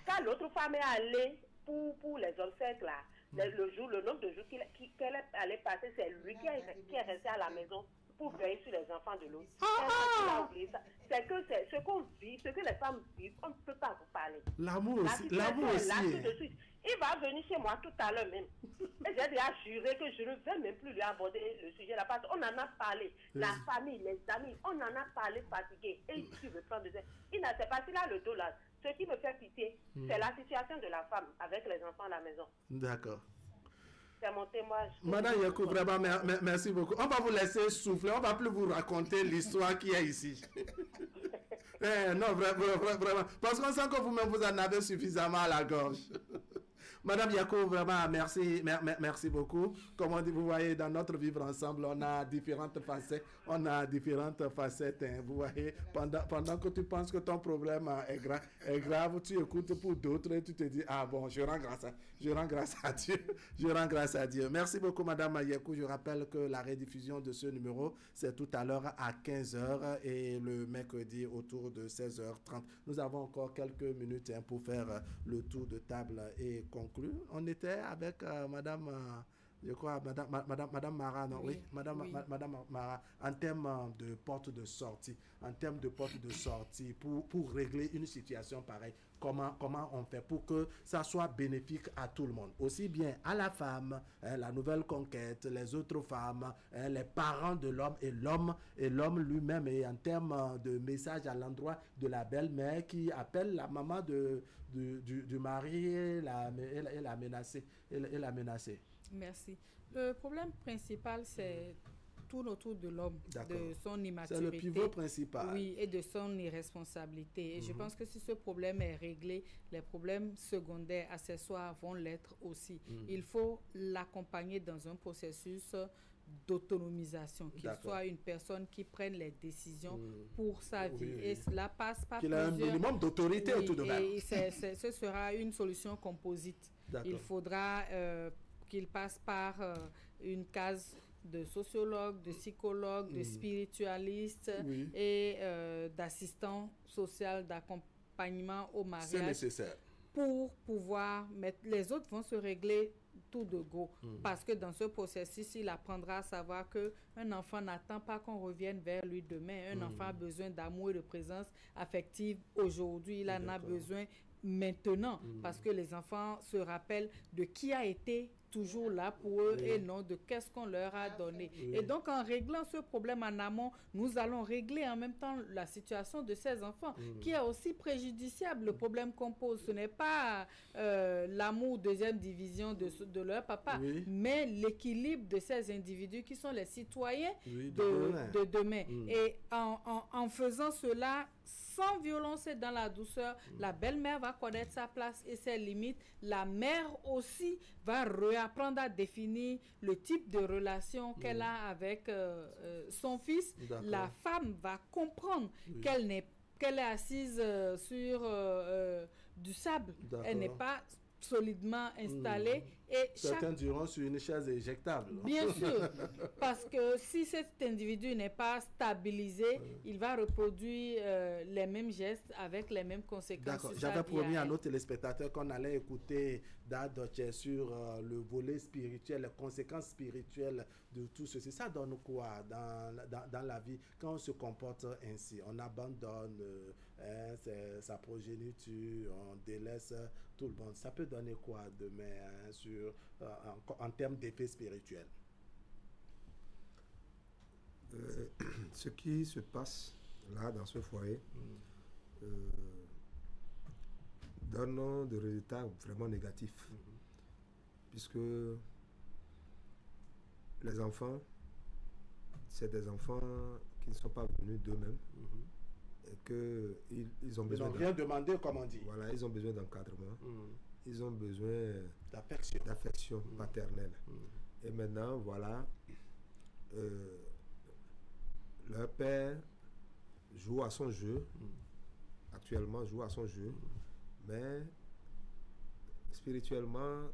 [SPEAKER 11] Quand l'autre femme est allée pour les obsèques là, le nombre de jours qu'elle est allée passer, c'est lui qui est resté à la maison pour veiller sur les enfants de l'autre. C'est que ce qu'on vit, ce que les femmes vivent, on ne peut pas vous parler.
[SPEAKER 1] L'amour aussi.
[SPEAKER 11] Il va venir chez moi tout à l'heure même. Et j'ai déjà juré que je ne vais même plus lui aborder le sujet là, parce qu'on en a parlé. La famille, les amis, on en a parlé fatigué. Et il veut prendre des... Il n'a pas là le dos là. Ce qui me fait pitié, c'est la situation de la femme avec les enfants à la maison.
[SPEAKER 1] D'accord.
[SPEAKER 11] C'est mon témoignage.
[SPEAKER 1] Madame Yakou, vraiment, merci beaucoup. On va vous laisser souffler. On ne va plus vous raconter l'histoire qui est ici. Non, vraiment. Parce qu'on sent que vous-même, vous en avez suffisamment à la gorge. Madame Yakou, vraiment, merci beaucoup. Comme on dit, vous voyez, dans notre vivre ensemble, on a différentes facettes. Vous voyez, pendant que tu penses que ton problème est grave, tu écoutes pour d'autres et tu te dis, ah bon, je rends grâce à Dieu. Merci beaucoup, Madame Yakou. Je rappelle que la rediffusion de ce numéro, c'est tout à l'heure à 15h et le mercredi autour de 16h30. Nous avons encore quelques minutes pour faire le tour de table et conclure. On était avec Madame, je crois, Madame Mara, non, oui, Madame Mara, en termes de porte de sortie, pour régler une situation pareille. Comment on fait pour que ça soit bénéfique à tout le monde, aussi bien à la femme, la nouvelle conquête, les autres femmes, les parents de l'homme et l'homme lui-même, et en termes de message à l'endroit de la belle-mère qui appelle la maman du mari et la menacer.
[SPEAKER 2] Merci. Le problème principal, c'est tout autour de l'homme, de son immaturité.
[SPEAKER 1] C'est le pivot principal.
[SPEAKER 2] Oui, et de son irresponsabilité. Et je pense que si ce problème est réglé, les problèmes secondaires, accessoires vont l'être aussi. Il faut l'accompagner dans un processus d'autonomisation, qu'il soit une personne qui prenne les décisions pour sa vie. Et cela passe par
[SPEAKER 1] qu'il a un minimum d'autorité tout de même.
[SPEAKER 2] Et ce sera une solution composite. Il faudra qu'il passe par une case de sociologue, de psychologue, de spiritualiste et d'assistant social d'accompagnement au mariage.
[SPEAKER 1] C'est nécessaire.
[SPEAKER 2] Pour pouvoir mettre... Les autres vont se régler tout de go. Parce que dans ce processus, il apprendra à savoir qu'un enfant n'attend pas qu'on revienne vers lui demain. Un enfant a besoin d'amour et de présence affective aujourd'hui. Il en a besoin maintenant. Parce que les enfants se rappellent de qui a été toujours là pour eux et non de qu'est-ce qu'on leur a donné. Et donc, en réglant ce problème en amont, nous allons régler en même temps la situation de ces enfants, qui est aussi préjudiciable. Le problème qu'on pose, ce n'est pas l'amour deuxième division de leur papa, mais l'équilibre de ces individus qui sont les citoyens de demain. Et en faisant cela, sans violence et dans la douceur, la belle-mère va connaître sa place et ses limites. La mère aussi va réapprendre à définir le type de relation qu'elle a avec son fils. La femme va comprendre qu'elle qu'elle est assise sur du sable. Elle n'est pas solidement installée. Et
[SPEAKER 1] certains diront sur une chaise éjectable.
[SPEAKER 2] Bien sûr, parce que si cet individu n'est pas stabilisé, il va reproduire les mêmes gestes avec les mêmes conséquences.
[SPEAKER 1] D'accord, j'avais promis à nos téléspectateurs qu'on allait écouter Dadoche sur le volet spirituel, les conséquences spirituelles de tout ceci. Ça donne quoi dans la vie quand on se comporte ainsi? On abandonne sa progéniture, on délaisse tout le monde. Ça peut donner quoi demain en termes d'effet spirituel?
[SPEAKER 3] Ce qui se passe là dans ce foyer donne des résultats vraiment négatifs, puisque les enfants, c'est des enfants qui ne sont pas venus d'eux-mêmes et qu'ils ont besoin.
[SPEAKER 1] Ils n'ont rien demandé, comme on dit.
[SPEAKER 3] Voilà, ils ont besoin d'encadrement. Ils ont besoin d'affection paternelle. Et maintenant, voilà, leur père joue à son jeu, actuellement joue à son jeu, mais spirituellement,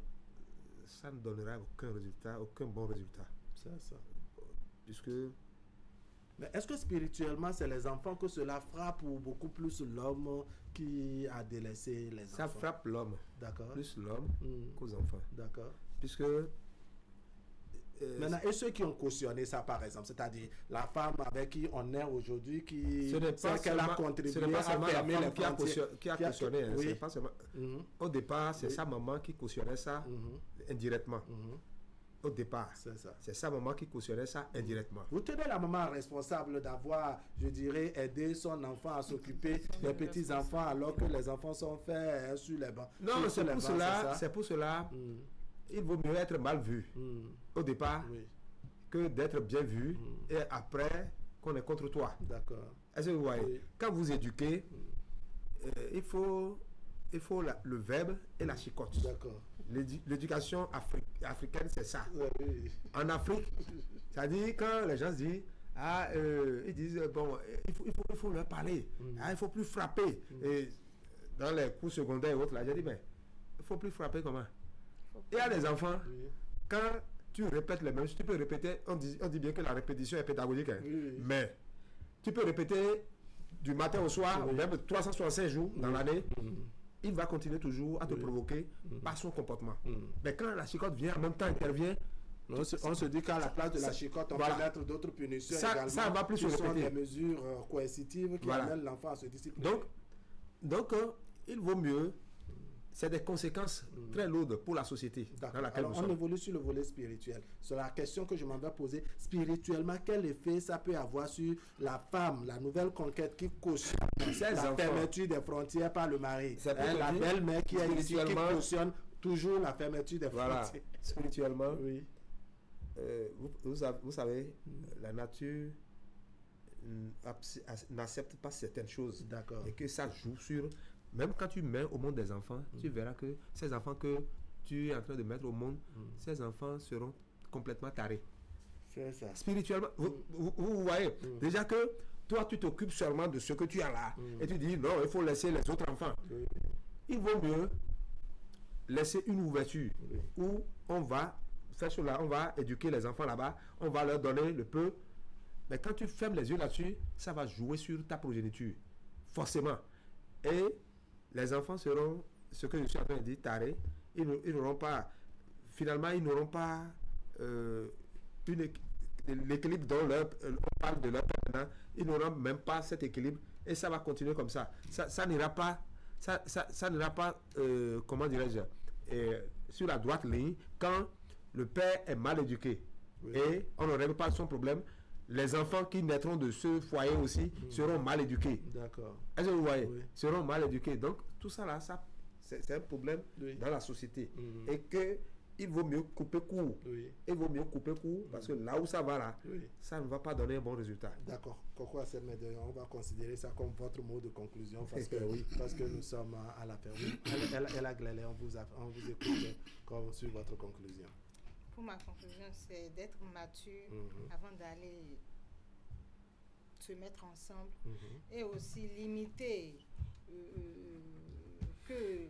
[SPEAKER 3] ça ne donnera aucun résultat, aucun bon résultat.
[SPEAKER 1] C'est ça.
[SPEAKER 3] Puisque...
[SPEAKER 1] Mais est-ce que spirituellement, c'est les enfants que cela frappe ou beaucoup plus l'homme qui a délaissé les enfants?
[SPEAKER 3] Ça frappe l'homme.
[SPEAKER 1] D'accord.
[SPEAKER 3] Plus l'homme qu'aux enfants.
[SPEAKER 1] D'accord.
[SPEAKER 3] Puisque...
[SPEAKER 1] maintenant, et ceux qui ont cautionné ça, par exemple, c'est-à-dire la femme avec qui on est aujourd'hui, qui
[SPEAKER 3] c'est qu'elle a contribué à fermer les frontières, qui a cautionné. Oui. C'est pas seulement, au départ, c'est sa maman qui cautionnait ça indirectement. Au départ, c'est sa maman qui cautionnait ça indirectement.
[SPEAKER 1] Vous tenez la maman responsable d'avoir, je dirais, aidé son enfant à s'occuper des petits-enfants alors que les enfants sont faits sur les bancs.
[SPEAKER 3] Non, c'est pour cela, il vaut mieux être mal vu au départ que d'être bien vu et après qu'on est contre toi.
[SPEAKER 1] D'accord.
[SPEAKER 3] Est-ce que vous voyez? Quand vous éduquez, il faut le verbe et la chicotte.
[SPEAKER 1] D'accord.
[SPEAKER 3] L'éducation africaine, c'est ça. En Afrique, c'est-à-dire quand les gens se disent, ils disent, bon, il faut leur parler, il ne faut plus frapper. Et dans les cours secondaires et autres, là, j'ai dit, mais il ne faut plus frapper comment? Il y a des enfants, quand tu répètes les mêmes choses, tu peux répéter, on dit bien que la répétition est pédagogique, mais tu peux répéter du matin au soir, même 365 jours dans l'année, il va continuer toujours à te provoquer par son comportement. Mais quand la chicotte vient, en même temps intervient,
[SPEAKER 1] on se dit qu'à la place de la chicotte, on peut mettre d'autres punitions également.
[SPEAKER 3] Ça va plus se répéter.
[SPEAKER 1] Ce sont des mesures coercitives qui amènent l'enfant à se discipliner.
[SPEAKER 3] Donc, il vaut mieux. C'est des conséquences très lourdes pour la société dans laquelle nous sommes.
[SPEAKER 1] On évolue sur le volet spirituel. C'est la question que je m'avais posée. Spirituellement, quel effet ça peut avoir sur la femme, la nouvelle conquête qui cautionne la fermeture des frontières par le mari? La belle-mère qui cautionne toujours la fermeture des frontières.
[SPEAKER 3] Spirituellement, vous savez, la nature n'accepte pas certaines choses.
[SPEAKER 1] D'accord.
[SPEAKER 3] Et que ça joue sur... Même quand tu mets au monde des enfants, tu verras que ces enfants que tu es en train de mettre au monde, ces enfants seront complètement tarés.
[SPEAKER 1] C'est ça.
[SPEAKER 3] Spirituellement, vous voyez, déjà que toi, tu t'occupes seulement de ce que tu as là, et tu dis, non, il faut laisser les autres enfants. Il vaut mieux laisser une ouverture où on va faire cela, on va éduquer les enfants là-bas, on va leur donner le peu. Mais quand tu fermes les yeux là-dessus, ça va jouer sur ta progéniture, forcément. Et les enfants seront, ce que je suis en train de dire, tarés. Ils n'auront pas, finalement, ils n'auront pas l'équilibre dont on parle de leur père. Ils n'auront même pas cet équilibre. Et ça va continuer comme ça. Ça n'ira pas, comment dirais-je, sur la droite ligne, quand le père est mal éduqué. Et on ne règle pas son problème. Les enfants qui naîtront de ce foyer aussi seront mal éduqués.
[SPEAKER 1] D'accord.
[SPEAKER 3] Est-ce que vous voyez? Seront mal éduqués. Donc, tout ça là, c'est un problème dans la société. Et qu'il vaut mieux couper court. Il vaut mieux couper court parce que là où ça va là, ça ne va pas donner un bon résultat.
[SPEAKER 1] D'accord. Pourquoi on va considérer ça comme votre mot de conclusion parce que, parce que nous sommes à la fin. Elle a glélé, on vous écoute comme sur votre conclusion.
[SPEAKER 5] Pour ma conclusion, c'est d'être mature avant d'aller se mettre ensemble et aussi limiter que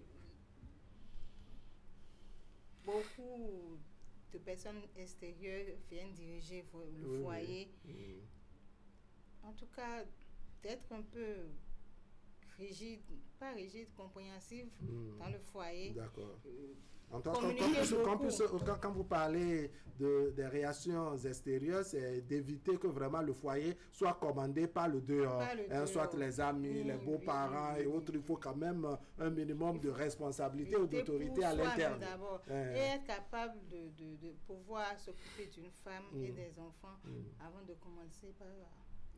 [SPEAKER 5] beaucoup de personnes extérieures viennent diriger le foyer. En tout cas, d'être un peu rigide, pas rigide, compréhensif dans le foyer.
[SPEAKER 1] D'accord. Quand vous parlez des réactions extérieures, c'est d'éviter que vraiment le foyer soit commandé par le dehors. Soit les amis, les beaux-parents et autres. Il faut quand même un minimum de responsabilité ou d'autorité à l'interne.
[SPEAKER 5] Et être capable de pouvoir s'occuper d'une femme et des enfants avant de commencer par...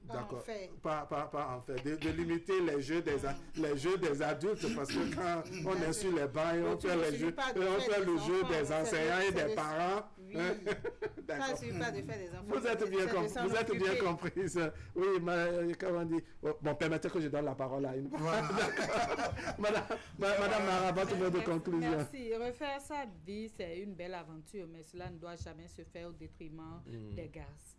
[SPEAKER 1] D'accord. Pas en fait. De limiter les jeux des adultes, parce que quand on est sur les bancs et on fait le jeu des enseignants et des parents.
[SPEAKER 5] D'accord. Pas de faire des enfants.
[SPEAKER 1] Vous êtes bien comprise. Oui, comment on dit? Bon, permettez que je donne la parole à une. Madame Mara, votre mot de conclusion.
[SPEAKER 2] Merci. Refaire sa vie, c'est une belle aventure, mais cela ne doit jamais se faire au détriment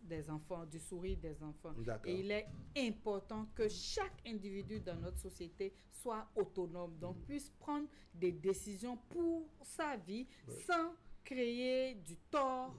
[SPEAKER 2] des enfants, du sourire des enfants. Et il est important que chaque individu dans notre société soit autonome, donc puisse prendre des décisions pour sa vie sans créer du tort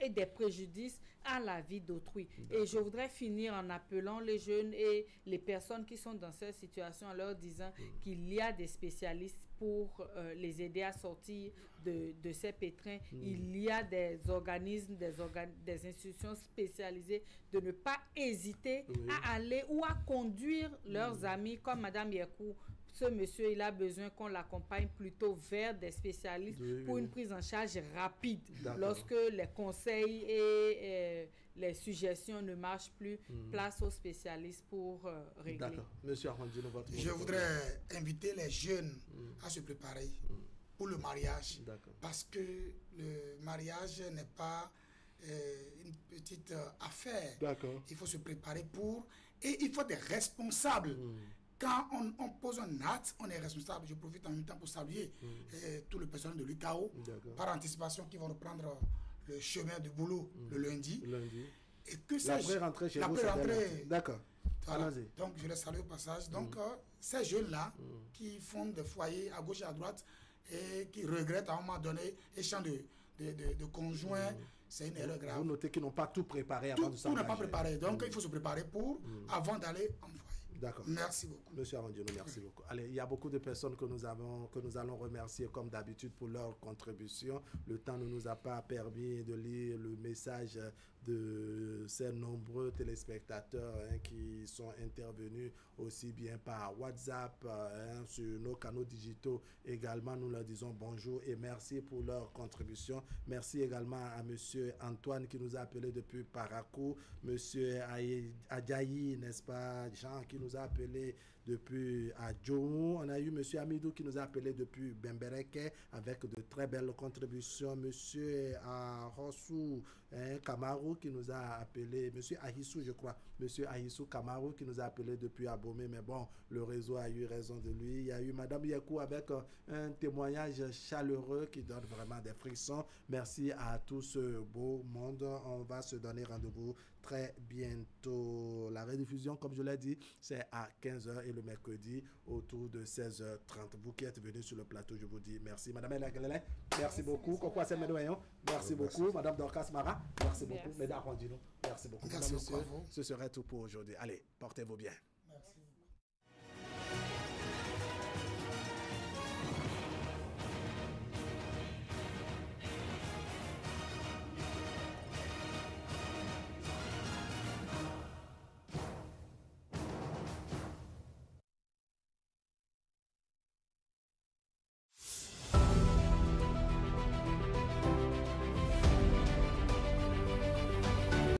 [SPEAKER 2] et des préjudices à la vie d'autrui. Et je voudrais finir en appelant les jeunes et les personnes qui sont dans cette situation, en leur disant qu'il y a des spécialistes pour les aider à sortir de ces pétrins. Il y a des organismes, des institutions spécialisées, de ne pas hésiter à aller ou à conduire leurs amis, comme Madame Yekou. Ce monsieur, il a besoin qu'on l'accompagne plutôt vers des spécialistes pour une prise en charge rapide. Lorsque les conseils et les suggestions ne marchent plus, place aux spécialistes pour régler.
[SPEAKER 1] D'accord. Monsieur Armandino, votre
[SPEAKER 4] Je voudrais inviter les jeunes à se préparer pour le mariage. Parce que le mariage n'est pas une petite affaire. Il faut se préparer pour... Et il faut des responsables. Quand on pose un acte, on est responsable. Je profite en même temps pour saluer tout le personnel de l'UCAO par anticipation qui vont reprendre le chemin de boulot le lundi. Et que
[SPEAKER 1] la pré-rentrée chez vous, d'accord.
[SPEAKER 4] Voilà. Donc je les salue au passage. Donc ces jeunes-là qui font des foyers à gauche et à droite et qui regrettent à un moment donné échange de conjoints, c'est une erreur grave.
[SPEAKER 1] Vous notez qu'ils n'ont pas tout préparé avant de s'engager.
[SPEAKER 4] Tout n'est pas préparé. Donc il faut se préparer pour avant d'aller en foyer.
[SPEAKER 1] D'accord.
[SPEAKER 4] Merci beaucoup.
[SPEAKER 1] Monsieur Armandino, merci beaucoup. Allez, il y a beaucoup de personnes que nous allons remercier comme d'habitude pour leur contribution. Le temps ne nous a pas permis de lire le message de ces nombreux téléspectateurs qui sont intervenus aussi bien par WhatsApp, sur nos canaux digitaux également. Nous leur disons bonjour et merci pour leur contribution. Merci également à monsieur Antoine qui nous a appelé depuis Parakou, monsieur Adjaï, n'est-ce pas, Jean qui nous a appelé depuis Adjou. On a eu monsieur Amidou qui nous a appelé depuis Bembereke avec de très belles contributions. Monsieur Rossou Kamaru qui nous a appelé, monsieur Ahissou je crois, monsieur Ahissou Kamaru qui nous a appelé depuis Abomey, mais bon, le réseau a eu raison de lui. Il y a eu madame Yekou avec un témoignage chaleureux qui donne vraiment des frissons. Merci à tout ce beau monde. On va se donner rendez-vous très bientôt. La rediffusion, comme je l'ai dit, c'est à 15h et le mercredi autour de 16h30. Vous qui êtes venus sur le plateau, je vous dis merci. Madame Elagalele, merci beaucoup. Kokwa Semedoyon, merci beaucoup. Madame Dorcas Mara, merci beaucoup. Mesdames Rondino, merci beaucoup.
[SPEAKER 4] Merci beaucoup.
[SPEAKER 1] Ce serait tout pour aujourd'hui. Allez, portez-vous bien.